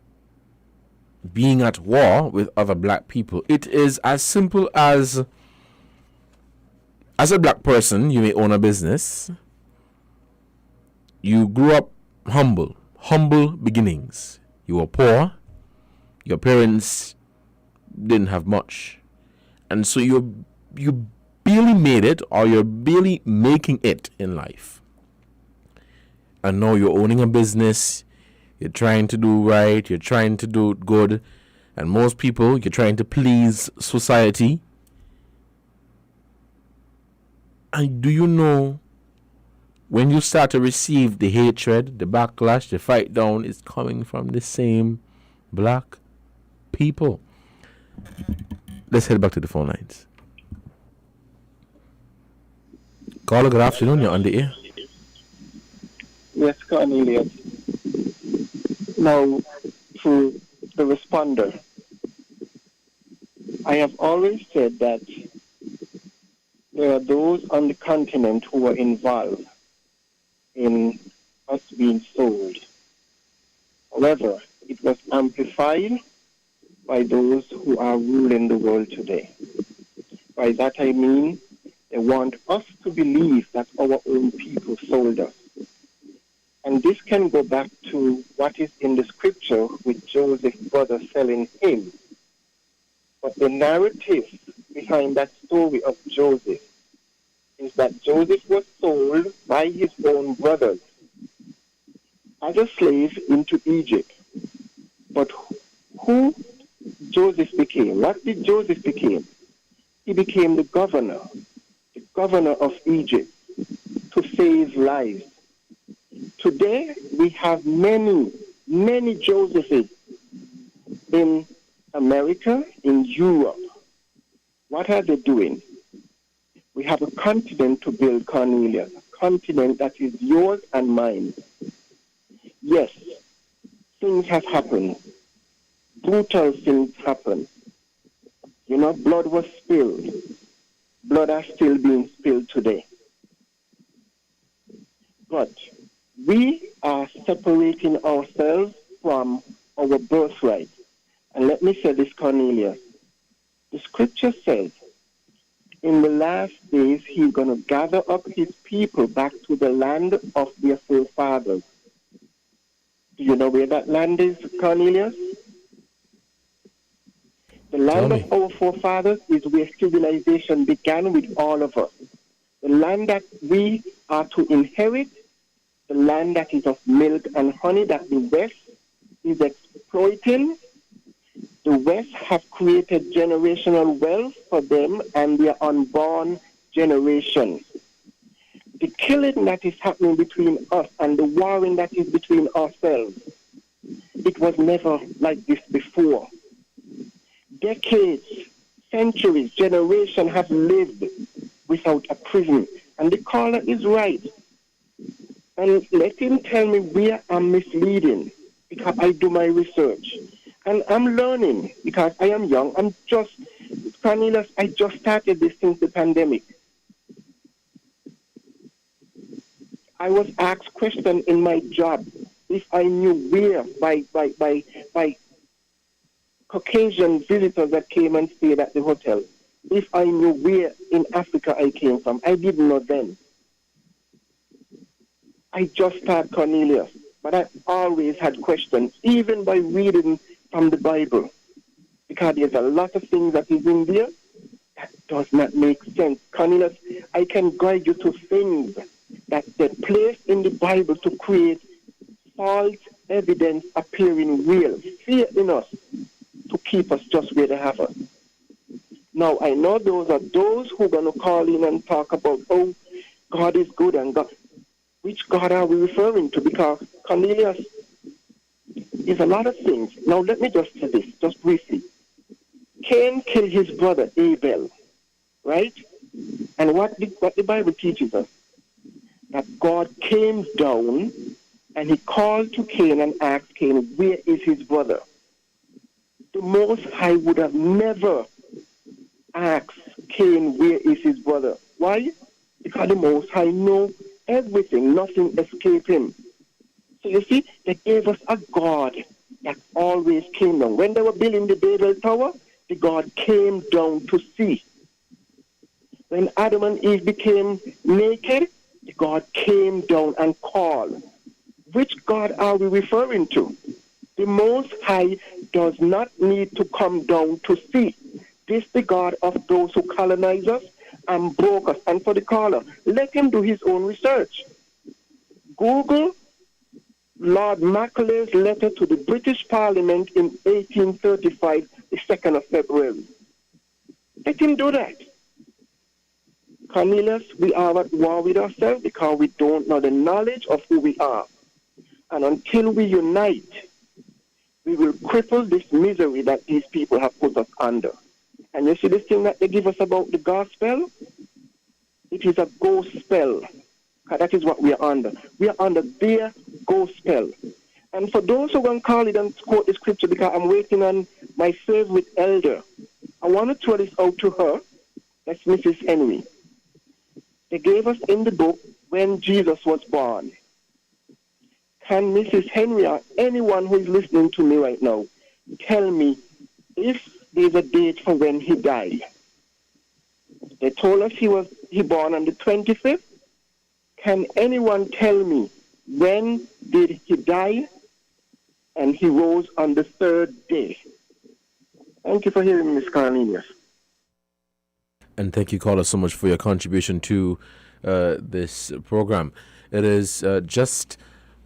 being at war with other black people, it is as simple as a black person, you may own a business. You grew up humble beginnings. You were poor. Your parents didn't have much. And so you barely made it, or you're barely making it in life. And now you're owning a business. You're trying to do right. You're trying to do good. And most people, you're trying to please society. And do you know, when you start to receive the hatred, the backlash, the fight down, is coming from the same black people. Let's head back to the phone lines. Caller, good afternoon. You're on the air. Yes, Cornelius. Now, to the responder, I have always said that there are those on the continent who are involved in us being sold. However, it was amplified by those who are ruling the world today. By that I mean, they want us to believe that our own people sold us. And this can go back to what is in the scripture with Joseph's brother selling him. But the narrative behind that story of Joseph is that Joseph was sold by his own brothers as a slave into Egypt. But who Joseph became? What did Joseph become? He became the governor of Egypt, to save lives. Today, we have many Josephs in America, in Europe, what are they doing? We have a continent to build, Cornelius, a continent that is yours and mine. Yes, things have happened. Brutal things happen. You know, blood was spilled. Blood is still being spilled today. But we are separating ourselves from our birthright. And let me say this, Cornelius. The scripture says, in the last days, he's going to gather up his people back to the land of their forefathers. Do you know where that land is, Cornelius? The land of our forefathers is where civilization began with all of us. The land that we are to inherit, the land that is of milk and honey that the West is exploiting. The West have created generational wealth for them and their unborn generation. The killing that is happening between us and the warring that is between ourselves, it was never like this before. Decades, centuries, generations have lived without a prison. And the caller is right. And let him tell me where I'm misleading, because I do my research. And I'm learning, because I am young. Cornelius, I just started this since the pandemic. I was asked questions in my job if I knew where by Caucasian visitors that came and stayed at the hotel, if I knew where in Africa I came from. I didn't know then. I just started, Cornelius, but I always had questions, even by reading from the Bible, because there's a lot of things that is in there that does not make sense. Cornelius, I can guide you to things that they place in the Bible to create false evidence appearing real, fear in us, to keep us just where they have us. Now, I know those are those who are going to call in and talk about, oh, God is good and God. Which God are we referring to? Because, Cornelius, there's a lot of things. Now, let me just say this, just briefly. Cain killed his brother Abel, right? And what the Bible teaches us, that God came down and he called to Cain and asked Cain, where is his brother? The Most High would have never asked Cain, where is his brother? Why? Because the Most High knows everything, nothing escaped him. So you see, they gave us a God that always came down. When they were building the Babel Tower, the God came down to see. When Adam and Eve became naked, the God came down and called. Which God are we referring to? The Most High does not need to come down to see. This is the God of those who colonize us and broke us. And for the caller, let him do his own research. Google Lord Macaulay's letter to the British Parliament in 1835, the 2nd of February. Let him do that. Cornelius, we are at war with ourselves because we don't know the knowledge of who we are. And until we unite, we will cripple this misery that these people have put us under. And you see this thing that they give us about the gospel? It is a gospel. That is what we are under. We are under their gospel. And for those who want to call it and quote the scripture, because I'm waiting on my favorite elder, I want to throw this out to her. That's Mrs. Henry. They gave us in the book when Jesus was born. Can Mrs. Henry or anyone who is listening to me right now tell me if there's a date for when he died? They told us he born on the 25th. Can anyone tell me when did he die? And he rose on the 3rd day. Thank you for hearing me, Ms. Cornelius. And thank you, caller, so much for your contribution to this program. It is just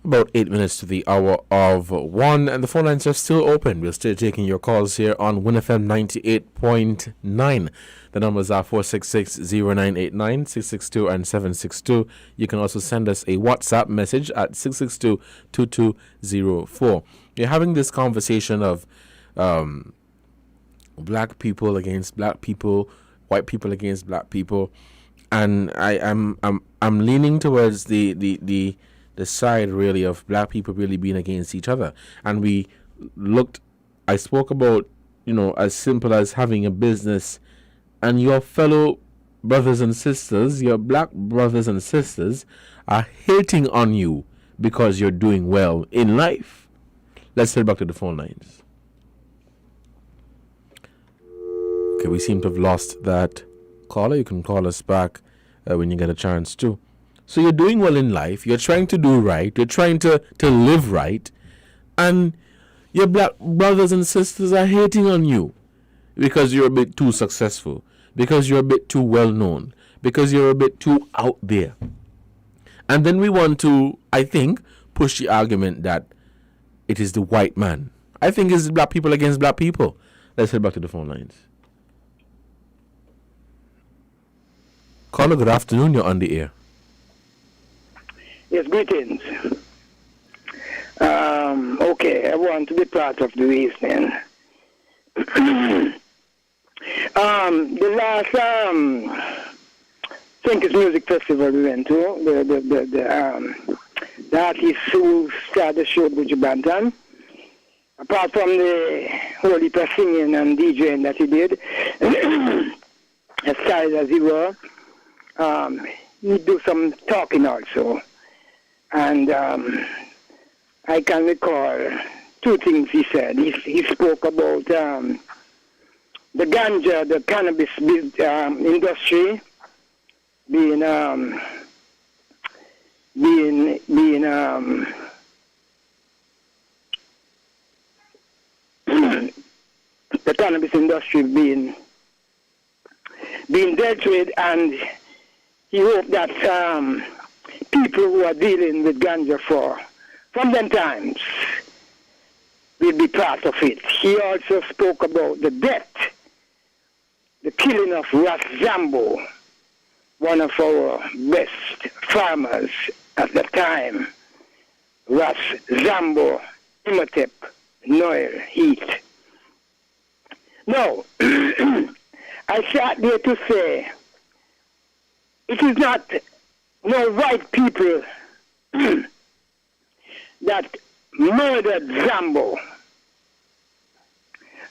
about 8 minutes to the hour of 1, and the phone lines are still open. We're still taking your calls here on WINN FM 98.9. The numbers are 466-0989, 662 and 762. You can also send us a WhatsApp message at 662-2204. You're having this conversation of black people against black people, white people against black people, and I'm leaning towards the side really of black people really being against each other. And I spoke about, as simple as having a business, and your fellow brothers and sisters, your black brothers and sisters, are hating on you because you're doing well in life. Let's head back to the phone lines. Okay, we seem to have lost that caller. You can call us back when you get a chance to. So you're doing well in life. You're trying to do right. You're trying to live right. And your black brothers and sisters are hating on you because you're a bit too successful, because you're a bit too well known, because you're a bit too out there. And then we want to, I think, push the argument that it is the white man. I think it's black people against black people. Let's head back to the phone lines. Caller, good afternoon. You're on the air. Yes, greetings. Okay, I want to be part of the reasoning. The last St Kitts Music Festival we went to, the artist who started the show, Buju Banton, apart from the whole heap of singing and DJing that he did, as tired as he were, he do some talking also. And I can recall two things he said. He spoke about the ganja, the cannabis industry being the cannabis industry being dealt with, and he hoped that people who are dealing with ganja from them times will be part of it. He also spoke about the death, the killing of Ras Zambo, one of our best farmers at the time. Ras Zambo, Imhotep, Noel, Heat. Now, I sat there to say, it is not no white people that murdered Zambo.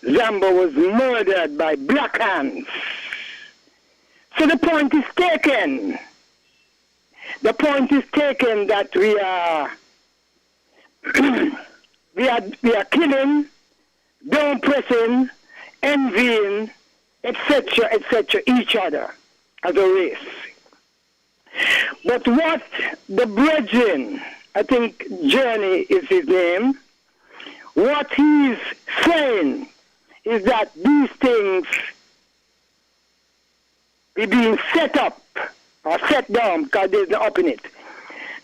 Zambo was murdered by black hands. So the point is taken. The point is taken that we are killing, down-pressing, envying, etc., each other as a race. But what the brethren, I think Journey is his name, what he's saying is that these things are being set up or set down because there's no up in it.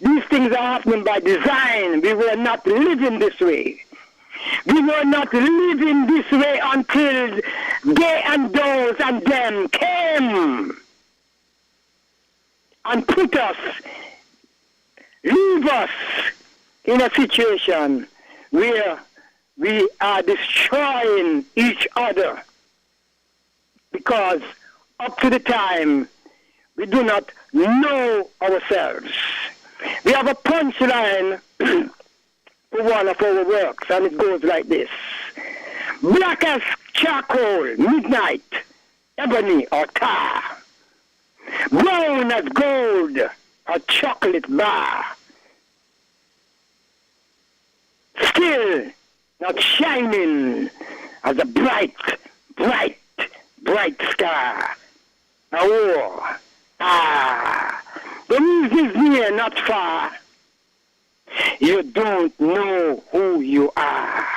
These things are happening by design. We were not living this way. We were not living this way until they and those and them came and put us, leave us in a situation where we are destroying each other because up to the time we do not know ourselves. We have a punchline for one of our works, and it goes like this. Black as charcoal, midnight, ebony or tar. Brown as gold, a chocolate bar. Still not shining as a bright star. Oh, the news is near, not far. You don't know who you are.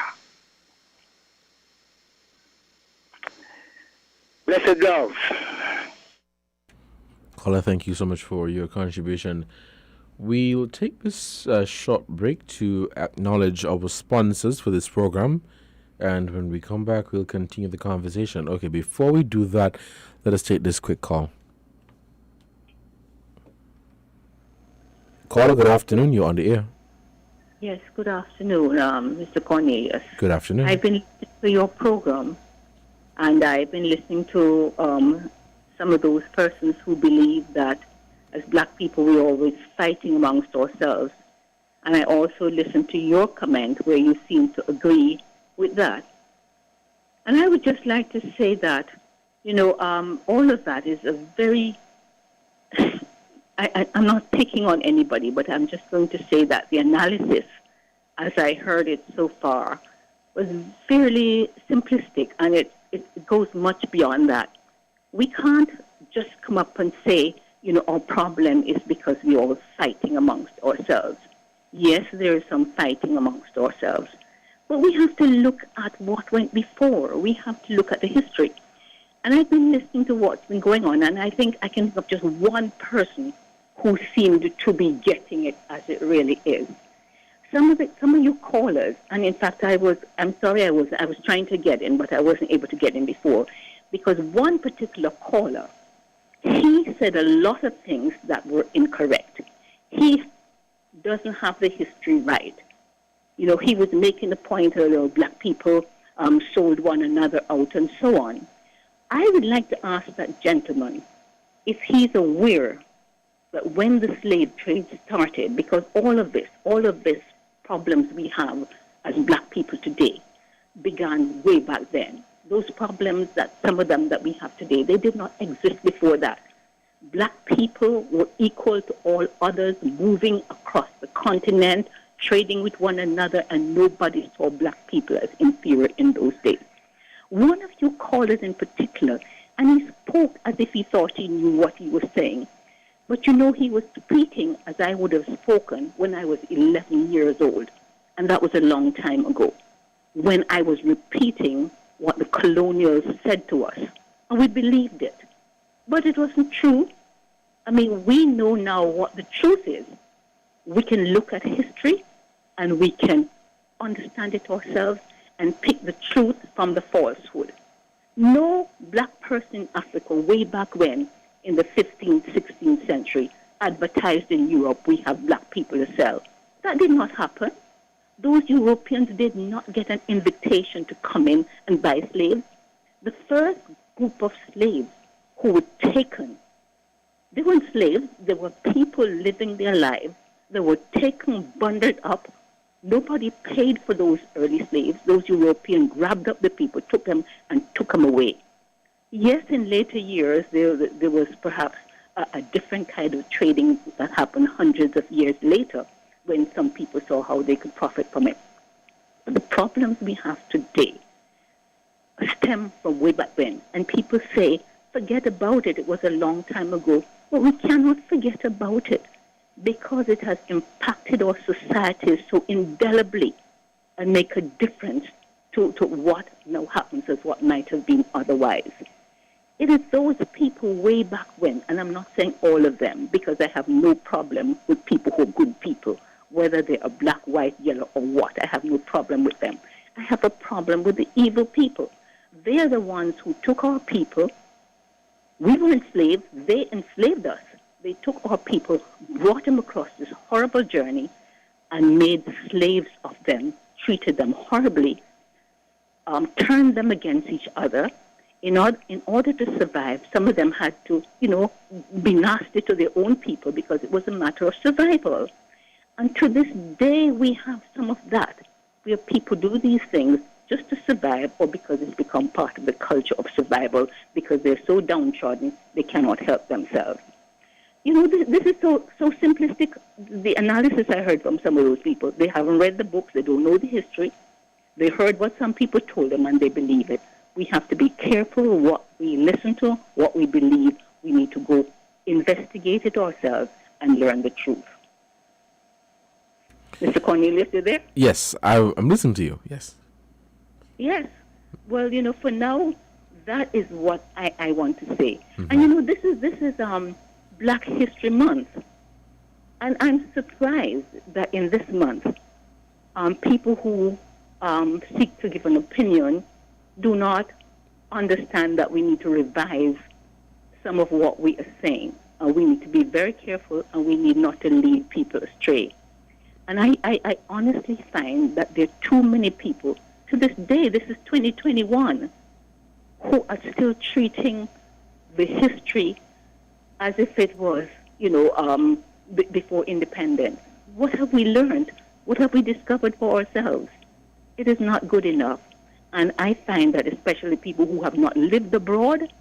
Blessed love. Caller, thank you so much for your contribution. We'll take this short break to acknowledge our sponsors for this program. And when we come back, we'll continue the conversation. Okay, before we do that, let us take this quick call. Caller, good afternoon. You're on the air. Yes, good afternoon, Mr. Cornelius. Good afternoon. I've been to your program, and I've been listening to some of those persons who believe that as black people we're always fighting amongst ourselves. And I also listened to your comment where you seem to agree with that. And I would just like to say that, all of that is a very... I'm not picking on anybody, but I'm just going to say that the analysis, as I heard it so far, was fairly simplistic, and it goes much beyond that. We can't just come up and say, our problem is because we're all fighting amongst ourselves. Yes, there is some fighting amongst ourselves, but we have to look at what went before. We have to look at the history. And I've been listening to what's been going on, and I think I can think of just one person who seemed to be getting it as it really is. Some of you callers, and in fact I was trying to get in, but I wasn't able to get in before, because one particular caller, he said a lot of things that were incorrect. He doesn't have the history right. He was making the point that black people sold one another out and so on. I would like to ask that gentleman if he's aware that when the slave trade started, because all of this problems we have as black people today began way back then. Those problems that some of them that we have today, they did not exist before that. Black people were equal to all others, moving across the continent, trading with one another, and nobody saw black people as inferior in those days. One of you callers in particular, and he spoke as if he thought he knew what he was saying. But he was speaking as I would have spoken when I was 11 years old. And that was a long time ago, when I was repeating what the colonials said to us. And we believed it. But it wasn't true. We know now what the truth is. We can look at history and we can understand it ourselves and pick the truth from the falsehood. No black person in Africa way back when, in the 15th, 16th century, advertised in Europe, we have black people to sell. That did not happen. Those Europeans did not get an invitation to come in and buy slaves. The first group of slaves who were taken, they weren't slaves, they were people living their lives. They were taken, bundled up. Nobody paid for those early slaves. Those Europeans grabbed up the people, took them, and took them away. Yes, in later years, there was perhaps a different kind of trading that happened hundreds of years later when some people saw how they could profit from it. But the problems we have today stem from way back when. And people say, forget about it, it was a long time ago. But we cannot forget about it because it has impacted our society so indelibly and make a difference to what now happens as what might have been otherwise. It is those people way back when, and I'm not saying all of them, because I have no problem with people who are good people, whether they are black, white, yellow, or what. I have no problem with them. I have a problem with the evil people. They are the ones who took our people. We were enslaved. They enslaved us. They took our people, brought them across this horrible journey, and made slaves of them, treated them horribly, turned them against each other. In order to survive, some of them had to, be nasty to their own people because it was a matter of survival. And to this day, we have some of that, where people do these things just to survive or because it's become part of the culture of survival because they're so downtrodden, they cannot help themselves. This is so simplistic, the analysis I heard from some of those people. They haven't read the books, they don't know the history. They heard what some people told them and they believe it. We have to be careful what we listen to, what we believe. We need to go investigate it ourselves and learn the truth. Mr. Cornelius, you there? Yes, I'm listening to you. Yes. Yes. Well, for now, that is what I want to say. Mm-hmm. And this is Black History Month, and I'm surprised that in this month, people who seek to give an opinion do not understand that we need to revise some of what we are saying. We need to be very careful, and we need not to lead people astray. And I honestly find that there are too many people to this day, this is 2021, who are still treating the history as if it was, before independence. What have we learned? What have we discovered for ourselves? It is not good enough. And I find that especially people who have not lived abroad,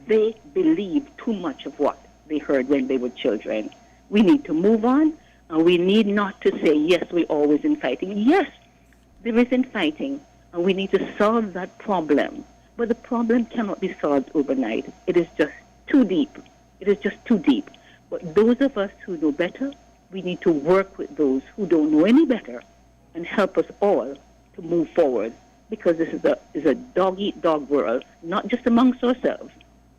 they believe too much of what they heard when they were children. We need to move on, and we need not to say, yes, we're always in fighting. Yes, there is infighting, and we need to solve that problem. But the problem cannot be solved overnight. It is just too deep. It is just too deep. But those of us who know better, we need to work with those who don't know any better and help us all to move forward, because this is a dog-eat-dog world, not just amongst ourselves.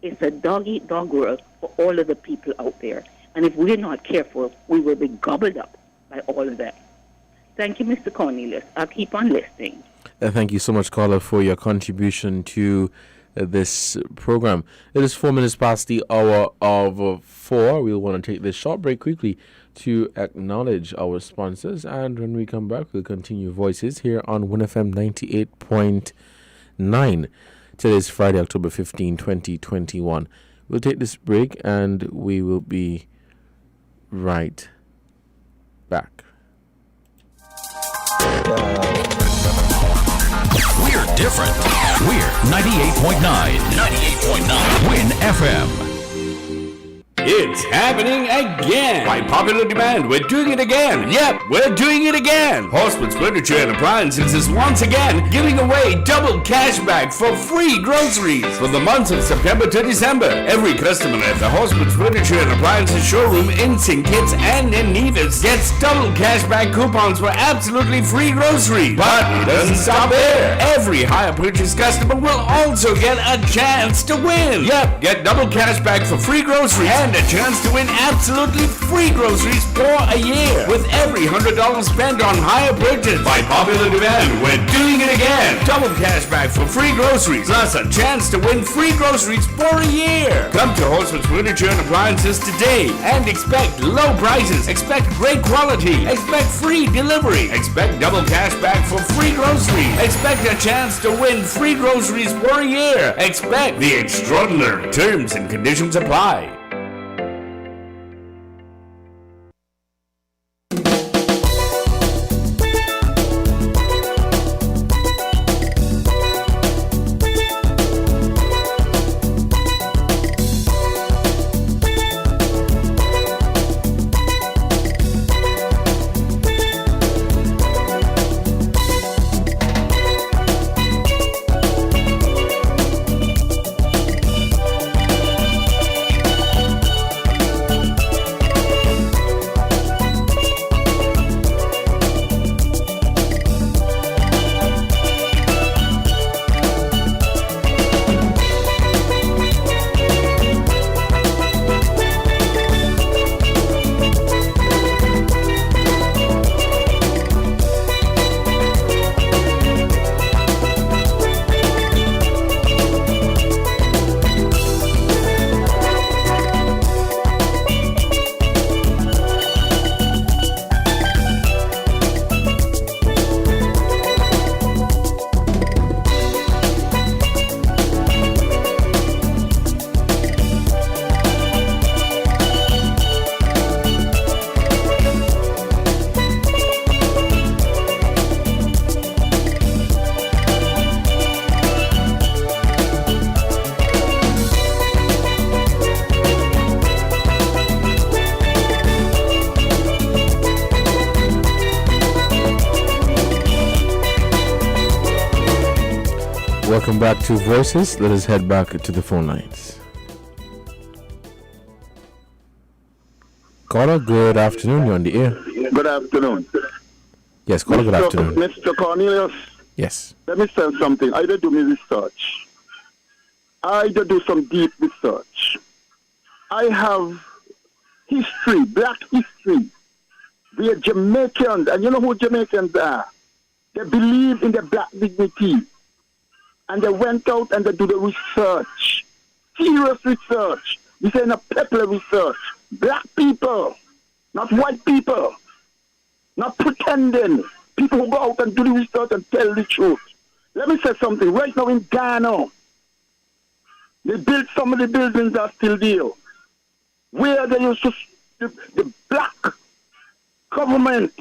It's a dog-eat-dog world for all of the people out there. And if we're not careful, we will be gobbled up by all of that. Thank you, Mr. Cornelius. I'll keep on listening. Thank you so much, caller, for your contribution to this program. It is 4 minutes past the hour of 4. We'll want to take this short break quickly to acknowledge our sponsors. And when we come back, we'll continue Voices here on WINN FM 98.9. Today is Friday, October 15, 2021. We'll take this break and we will be right back. We're different. We're 98.9. 98.9. WINN FM. It's happening again. By popular demand, we're doing it again. Yep, we're doing it again. Horseman's Furniture and Appliances is once again giving away double cashback for free groceries for the months of September to December. Every customer at the Horseman's Furniture and Appliances showroom in St Kitts and Nevis gets double cashback coupons for absolutely free groceries. But it doesn't stop there. Every higher purchase customer will also get a chance to win. Yep, get double cashback for free groceries and a chance to win absolutely free groceries for a year with every $100 spent on higher purchase. By popular demand, we're doing it again. Double cashback for free groceries, plus a chance to win free groceries for a year. Come to Horseman's Furniture and Appliances today and expect low prices, expect great quality, expect free delivery, expect double cashback for free groceries, expect a chance to win free groceries for a year, expect the extraordinary terms and conditions apply. Welcome back to Voices. Let us head back to the phone lines. Caller, good afternoon. You're on the air. Good afternoon. Yes, caller, good afternoon. Mr. Cornelius. Yes. Let me say something. I do my research. I do some deep research. I have history, black history. We are Jamaicans, and you know who Jamaicans are? They believe in the black dignity. And they went out and they do the research. Serious research. We say in a pepper research. Black people, not white people. Not pretending. People who go out and do the research and tell the truth. Let me say something. Right now in Ghana, they built some of the buildings that are still there. Where they used to, the black government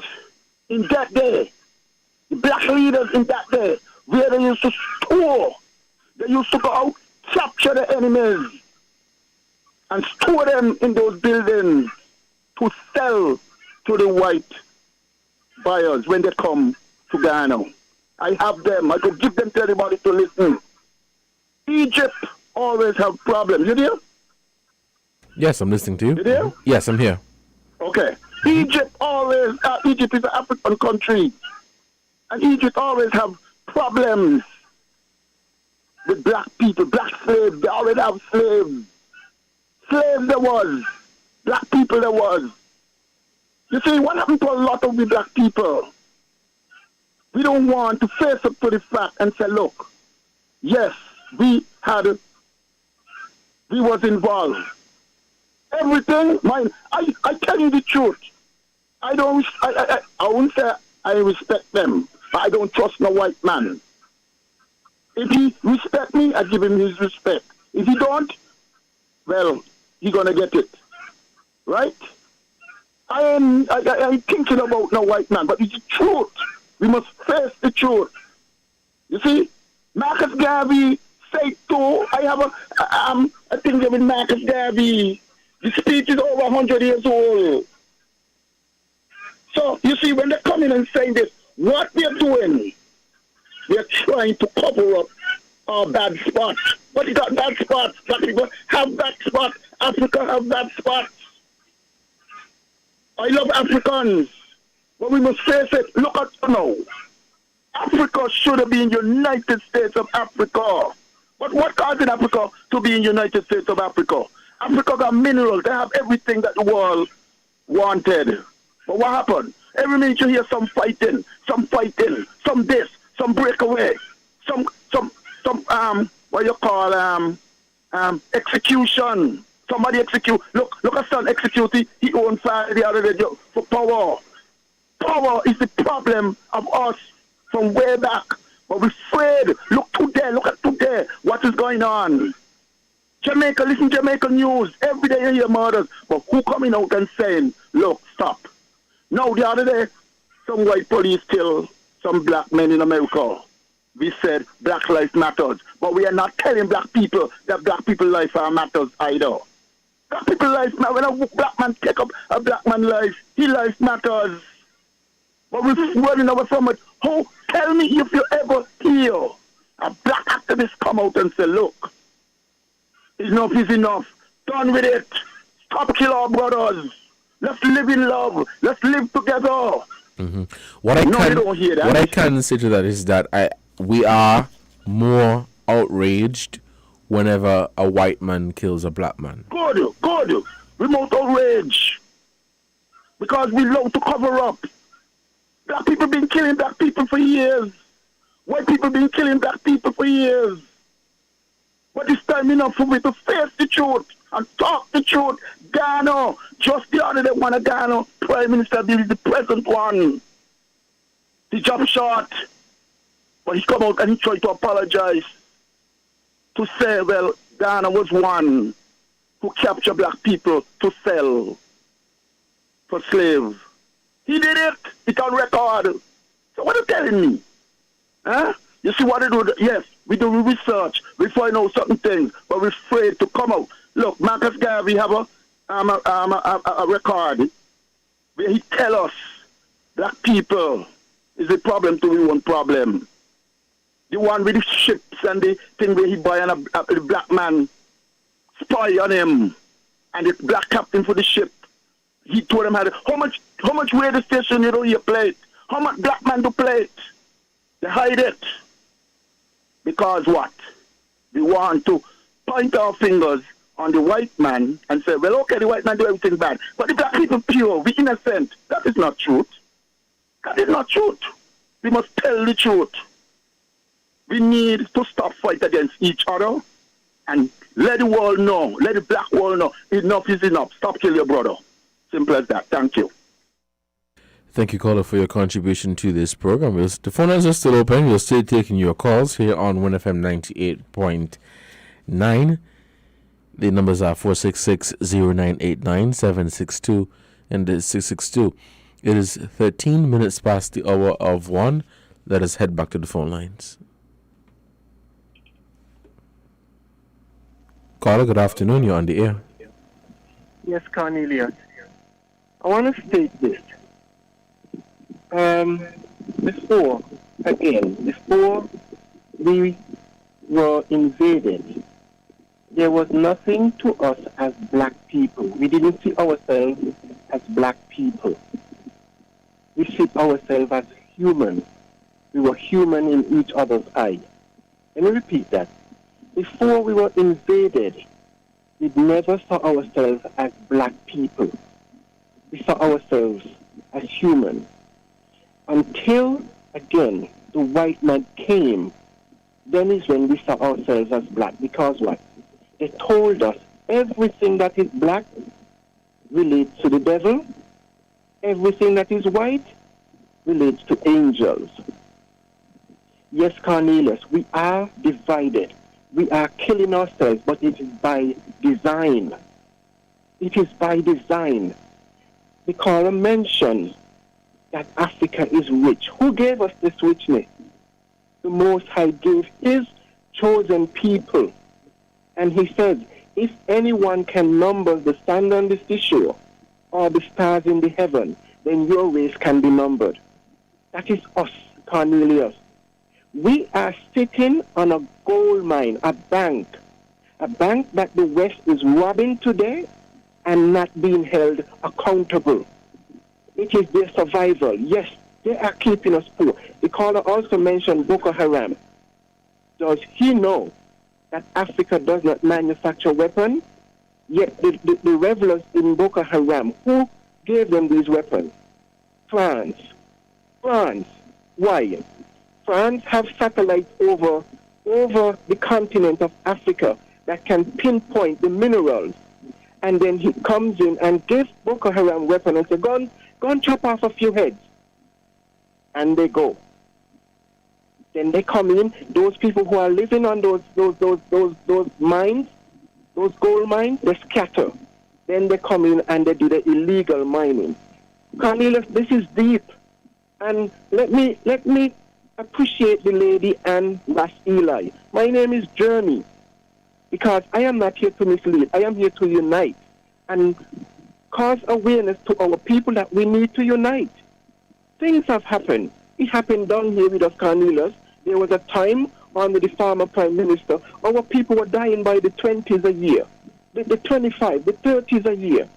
in that day, the black leaders in that day, where they used to store, they used to go out, capture the enemies, and store them in those buildings to sell to the white buyers when they come to Ghana. I have them. I could give them to everybody to listen. Egypt always have problems. You there? Yes, I'm listening to you. You there? Yes, I'm here. Okay. Egypt is an African country. And Egypt always have problems with black people, black slaves. They already have slaves. Slaves there was. Black people there was. You see, what happened to a lot of the black people? We don't want to face up to the fact and say, look, yes, we was involved. Everything, I tell you the truth. I won't say I respect them, but I don't trust no white man. If he respect me, I give him his respect. If he don't, well, he gonna get it. Right? I am thinking about no white man, but it's the truth. We must face the truth. You see, Marcus Garvey said too, I have a thing with Marcus Garvey. The speech is over 100 years old. So, you see, when they come in and saying this, what they're doing, they're trying to cover up our bad spots. But it's got bad spots. Black people have bad spots. Africa have bad spots. I love Africans, but we must face it. Look at now. Africa should have been United States of Africa. But what caused Africa to be in United States of Africa? Africa got minerals. They have everything that the world wanted. But what happened? Every minute you hear some fighting, some this, some breakaway, some what you call execution. Somebody execute. Look at son executed. He owned fire the other day for power. Power is the problem of us from way back. But we're afraid. Look at today. What is going on? Jamaica, listen to Jamaica news. Every day you hear murders. But who coming out and saying, look, stop. Now the other day, some white police killed some black men in America. We said black life matters. But we are not telling black people that black people's life matters either. Black people's life matters. When a black man take up a black man's life, his life matters. But we're running away from it. Tell me if you ever hear a black activist come out and say, look, enough is enough. Done with it. Stop killing our brothers. Let's live in love. Let's live together. Mm-hmm. What I can say to that is that we are more outraged whenever a white man kills a black man. Good. We're more outraged because we love to cover up. Black people been killing black people for years. White people been killing black people for years. But it's time enough for me to face the truth and talk the truth. Ghana, just the other day, one of Ghana Prime Minister Bill is the present one. He jumped short, but he come out and he tried to apologize to say, well, Ghana was one who captured black people to sell for slaves. He did it. It's on record. So what are you telling me? Huh? You see what they do? Yes, we do research. We find out certain things, but we're afraid to come out. Look, Marcus Garvey have a record where he tell us black people is a problem to we one problem. The one with the ships and the thing where he buy a black man spy on him and the black captain for the ship. He told him how much radio station you don't hear play it? How much black man do play it? They hide it. Because what? We want to point our fingers on the white man and say, well, okay, the white man do everything bad. But the black people pure, we innocent. That is not truth. That is not truth. We must tell the truth. We need to stop fight against each other and let the world know, let the black world know, enough is enough. Stop killing your brother. Simple as that. Thank you. Thank you, caller, for your contribution to this program. The phone lines are still open. We'll still taking your calls here on WINN FM 98.9. The numbers are 466-0989-762 and 662. It is 13 minutes past the hour of 1. Let us head back to the phone lines. Caller, good afternoon. You're on the air. Yes, Cornelius. I want to state this. Before we were invaded, there was nothing to us as black people. We didn't see ourselves as black people. We see ourselves as human. We were human in each other's eye. Let me repeat that. Before we were invaded, we never saw ourselves as black people. We saw ourselves as human. Until, again, the white man came, then is when we saw ourselves as black. Because what? They told us everything that is black relates to the devil. Everything that is white relates to angels. Yes, Cornelius, we are divided. We are killing ourselves, but it is by design. It is by design. The caller mentioned that Africa is rich. Who gave us this richness? The Most High gave his chosen people. And he said, if anyone can number the sand on the seashore or the stars in the heaven, then your race can be numbered. That is us, Cornelius. We are sitting on a gold mine, a bank that the West is robbing today and not being held accountable. It is their survival. Yes, they are keeping us poor. The caller also mentioned Boko Haram. Does he know that Africa does not manufacture weapons? Yet the rebels in Boko Haram, who gave them these weapons? France. Why? France have satellites over the continent of Africa that can pinpoint the minerals. And then he comes in and gives Boko Haram weapons and says, go and chop off a few heads. And they go. Then they come in, those people who are living on those mines, those gold mines, they scatter. Then they come in and they do the illegal mining. Cornelius, this is deep. And let me appreciate the lady and Ras Eli. My name is Journey. Because I am not here to mislead. I am here to unite and cause awareness to our people that we need to unite. Things have happened. It happened down here with us, Cornelius. There was a time under the former Prime Minister, our people were dying by the 20s a year, the 25, the 30s a year.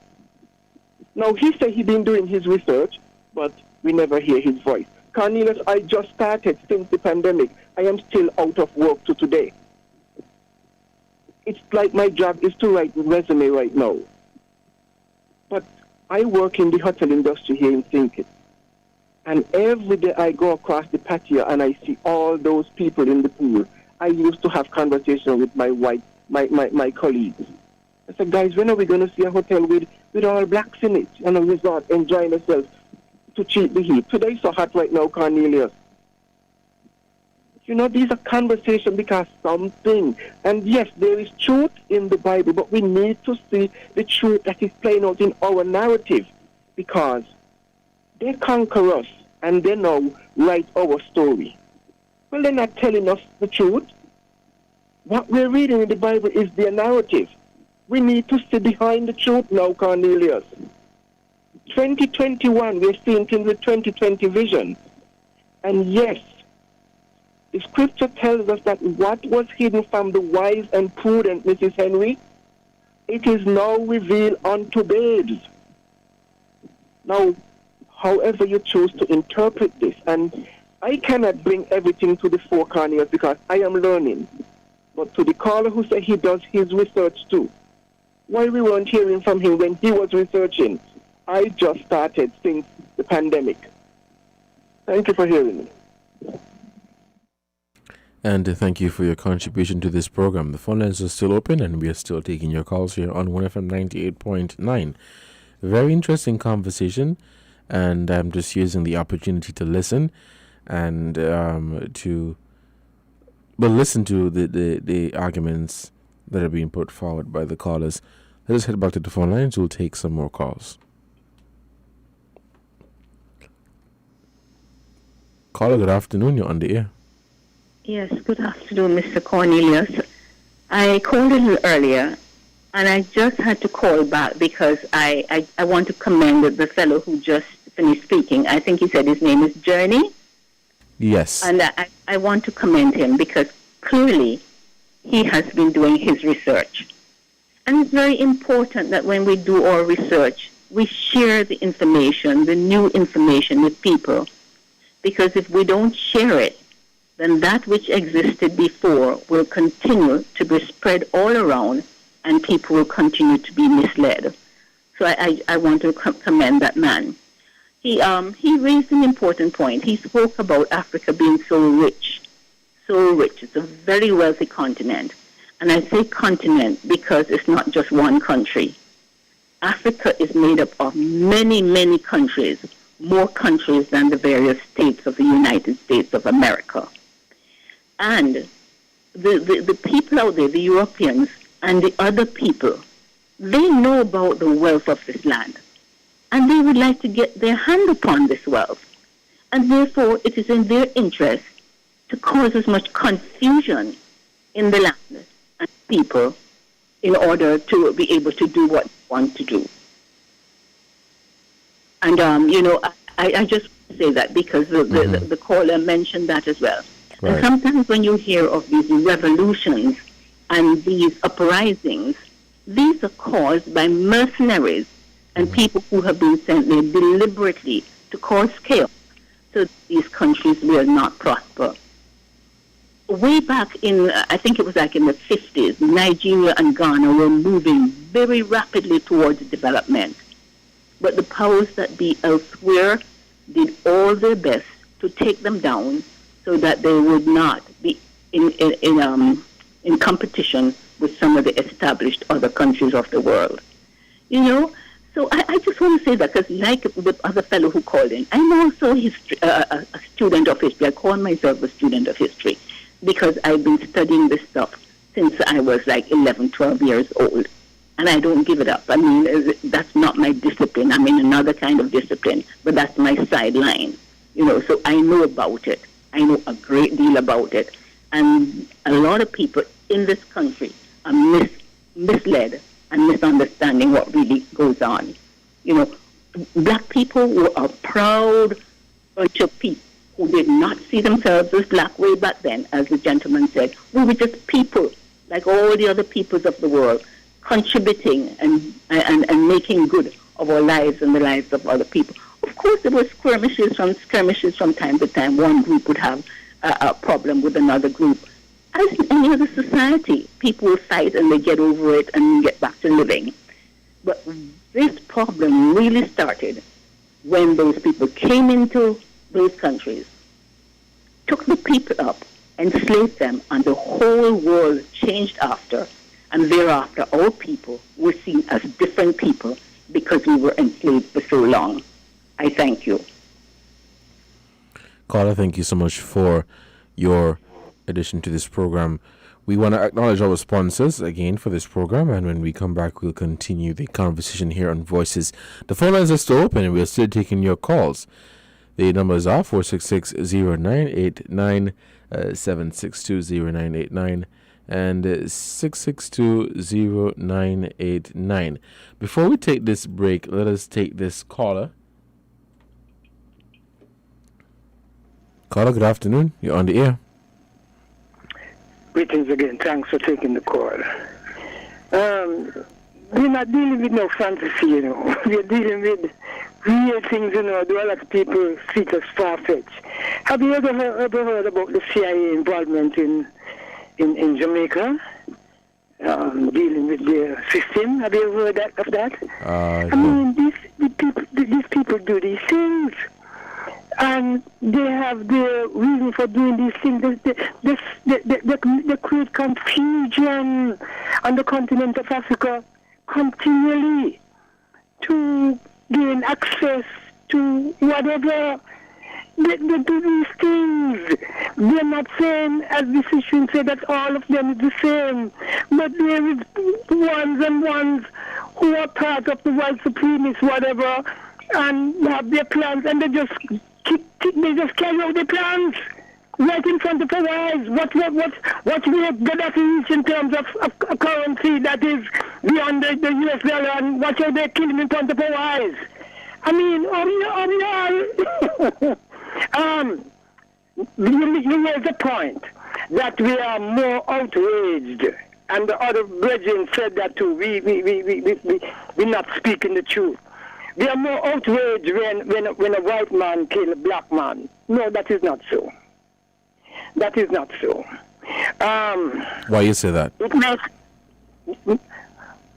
Now, he said he's been doing his research, but we never hear his voice. Cornelius, I just started since the pandemic. I am still out of work to today. It's like my job is to write a resume right now. But I work in the hotel industry here in St Kitts. And every day I go across the patio and I see all those people in the pool. I used to have conversation with my colleagues. I said, guys, when are we going to see a hotel with all blacks in it and a resort enjoying ourselves to cheat the heat? Today it's so hot right now, Cornelius. You know, these are conversations because something. And yes, there is truth in the Bible, but we need to see the truth that is playing out in our narrative because they conquer us and they now write our story. Well, they're not telling us the truth. What we're reading in the Bible is their narrative. We need to see behind the truth now, Cornelius. 2021, we're seeing things with 2020 vision. And yes, the scripture tells us that what was hidden from the wise and prudent, Mrs. Henry, it is now revealed unto babes. Now, however you choose to interpret this, and I cannot bring everything to the fore, Cornelius, because I am learning. But to the caller who said he does his research too, why we weren't hearing from him when he was researching? I just started since the pandemic. Thank you for hearing me. And thank you for your contribution to this program. The phone lines are still open and we are still taking your calls here on WINN FM 98.9. Very interesting conversation. and I'm just using the opportunity to listen and listen to the arguments that are being put forward by the callers. Let us head back to the phone lines. We'll take some more calls. Caller, good afternoon. You're on the air. Yes, good afternoon, Mr. Cornelius. I called a little earlier, and I just had to call back because I want to commend the fellow who just finished speaking. I think he said his name is Journey. Yes. And I want to commend him because clearly he has been doing his research. And it's very important that when we do our research, we share the information, the new information with people. Because if we don't share it, then that which existed before will continue to be spread all around and people will continue to be misled. So I want to commend that man. He raised an important point. He spoke about Africa being so rich. So rich. It's a very wealthy continent. And I say continent because it's not just one country. Africa is made up of many, many countries, more countries than the various states of the United States of America. And the people out there, the Europeans and the other people, they know about the wealth of this land. And they would like to get their hand upon this wealth. And therefore, it is in their interest to cause as much confusion in the land and people in order to be able to do what they want to do. And, I just say that because the caller mentioned that as well. Right. And sometimes when you hear of these revolutions and these uprisings, these are caused by mercenaries and people who have been sent there deliberately to cause chaos so that these countries will not prosper. Way back in, I think it was like in the 50s, Nigeria and Ghana were moving very rapidly towards development. But the powers that be elsewhere did all their best to take them down so that they would not be in competition with some of the established other countries of the world. So I just want to say that because like the other fellow who called in, I'm also a student of history. I call myself a student of history because I've been studying this stuff since I was like 11, 12 years old. And I don't give it up. I mean, that's not my discipline. I'm in another kind of discipline, but that's my sideline. So I know about it. I know a great deal about it. And a lot of people in this country are misled and misunderstanding what really goes on. Black people were a proud bunch of people who did not see themselves as black way back then, as the gentleman said. We were just people, like all the other peoples of the world, contributing and making good of our lives and the lives of other people. Of course, there were skirmishes from time to time. One group would have a problem with another group. As in any other society, people will fight and they get over it and get back to living. But this problem really started when those people came into those countries, took the people up, enslaved them, and the whole world changed after. And thereafter, our people were seen as different people because we were enslaved for so long. I thank you. Caller, thank you so much for your addition to this program. We want to acknowledge our sponsors again for this program, and when we come back, we'll continue the conversation here on Voices. The phone lines are still open, and we're still taking your calls. The numbers are 466-0989, 762-0989, and 662-0989. Before we take this break, let us take this caller. Caller, good afternoon. You're on the air. Greetings again. Thanks for taking the call. We're not dealing with no fantasy, We're dealing with real things, Do a lot of people see it as far-fetched. Have you ever heard about the CIA involvement in Jamaica? Dealing with their system? Have you ever heard of that? I mean, these people do these things. And they have their reason for doing these things. They create confusion on the continent of Africa continually to gain access to whatever. They do these things. They're not saying, as the physician said, that all of them is the same. But there is ones and ones who are part of the white supremacists, whatever, and have their plans, and they just carry out their plans right in front of our eyes. What we have got to reach in terms of a currency that is beyond the US dollar, and watch how they're killing in front of our eyes. I mean, you raise the point that we are more outraged, and the other brethren said that too. We're not speaking the truth. We are more outraged when a white man kills a black man. No, that is not so. That is not so. Why you say that? It makes,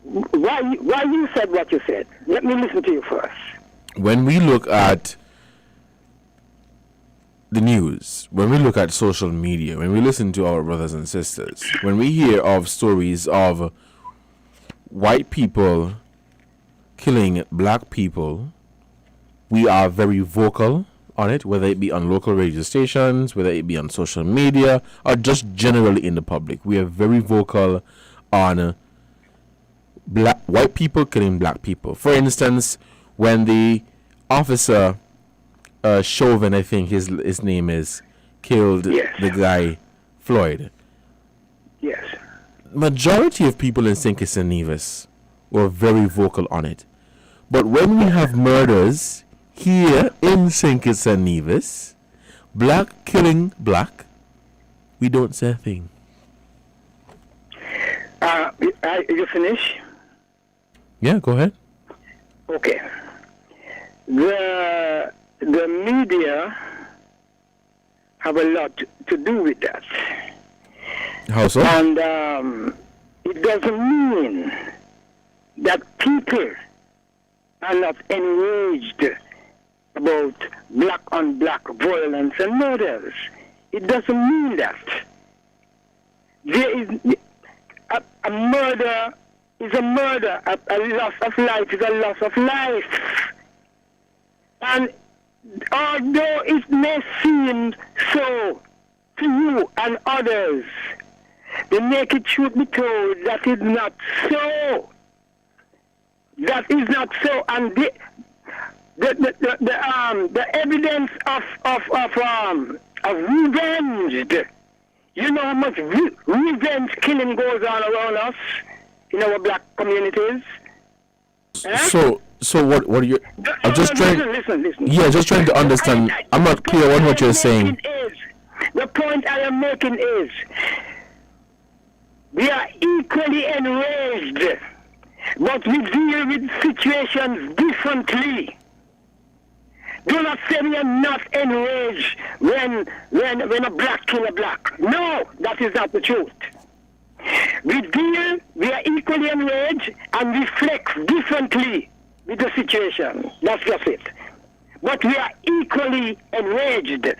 why you said what you said? Let me listen to you first. When we look at the news, when we look at social media, when we listen to our brothers and sisters, when we hear of stories of white people killing black people, we are very vocal on it, whether it be on local radio stations, whether it be on social media, or just generally in the public. We are very vocal on white people killing black people. For instance, when the officer Chauvin, I think his name is, killed the guy Floyd. Yes. Majority of people in St Kitts and Nevis were very vocal on it. But when we have murders here in St Kitts and Nevis, black killing black, we don't say a thing. You finish? Yeah, go ahead. Okay. The media have a lot to do with that. How so? And it doesn't mean that people are not enraged about black-on-black violence and murders. It doesn't mean that. There is a murder is a murder. A loss of life is a loss of life. And although it may seem so to you and others, the naked truth be told, that is not so. That is not so. And the evidence of revenge. You know how much revenge killing goes on around us in our black communities. So what are you? I'm just trying. Listen. Yeah, just trying to understand. I'm not clear on what you're saying. The point I am making is we are equally enraged, but we deal with situations differently. Do not say we are not enraged when a black kill a black. No, that is not the truth. We are equally enraged and we flex differently with the situation. That's just it. But we are equally enraged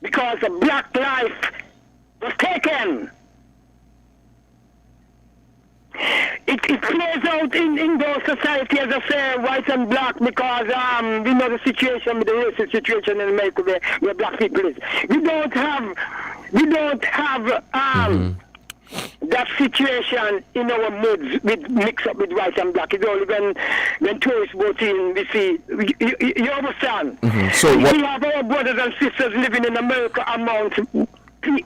because a black life was taken. It plays out in those society, as I say, white and black, because we know the situation, the racist situation in America where black people is. We don't have that situation in our moods with mix up with white and black. It's only when tourists boat in, we see. You understand? So we have our brothers and sisters living in America among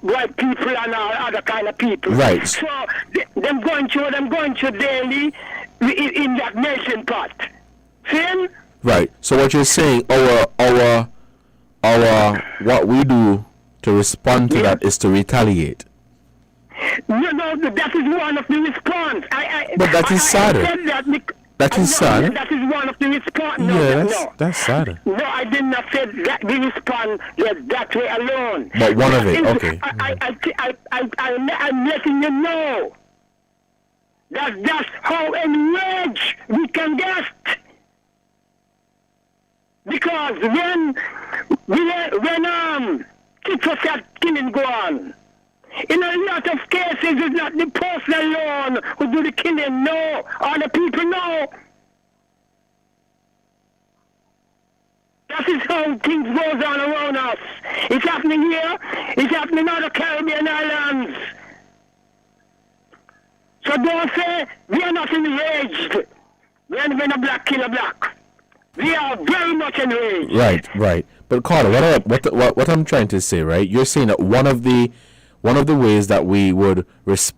white people and all other kind of people. Right. So them going through daily in that nation pot. See? Right. So what you're saying, our what we do to respond to that is to retaliate. No, that is one of the response. But that is sadder. That is sad. That is one of the response. That's sadder. No, I did not say that we respond that way alone. But one of it, okay. I'm letting you know that's how enraged we can get. Because when kids are killing go on, in a lot of cases, it's not the person alone who do the killing, no, or the people, no. That is how things goes on around us. It's happening here. It's happening in other Caribbean islands. So don't say we are not enraged when a black kill a black. We are very much enraged. Right. But Carter, what I'm trying to say, right? You're saying that one of the ways that we would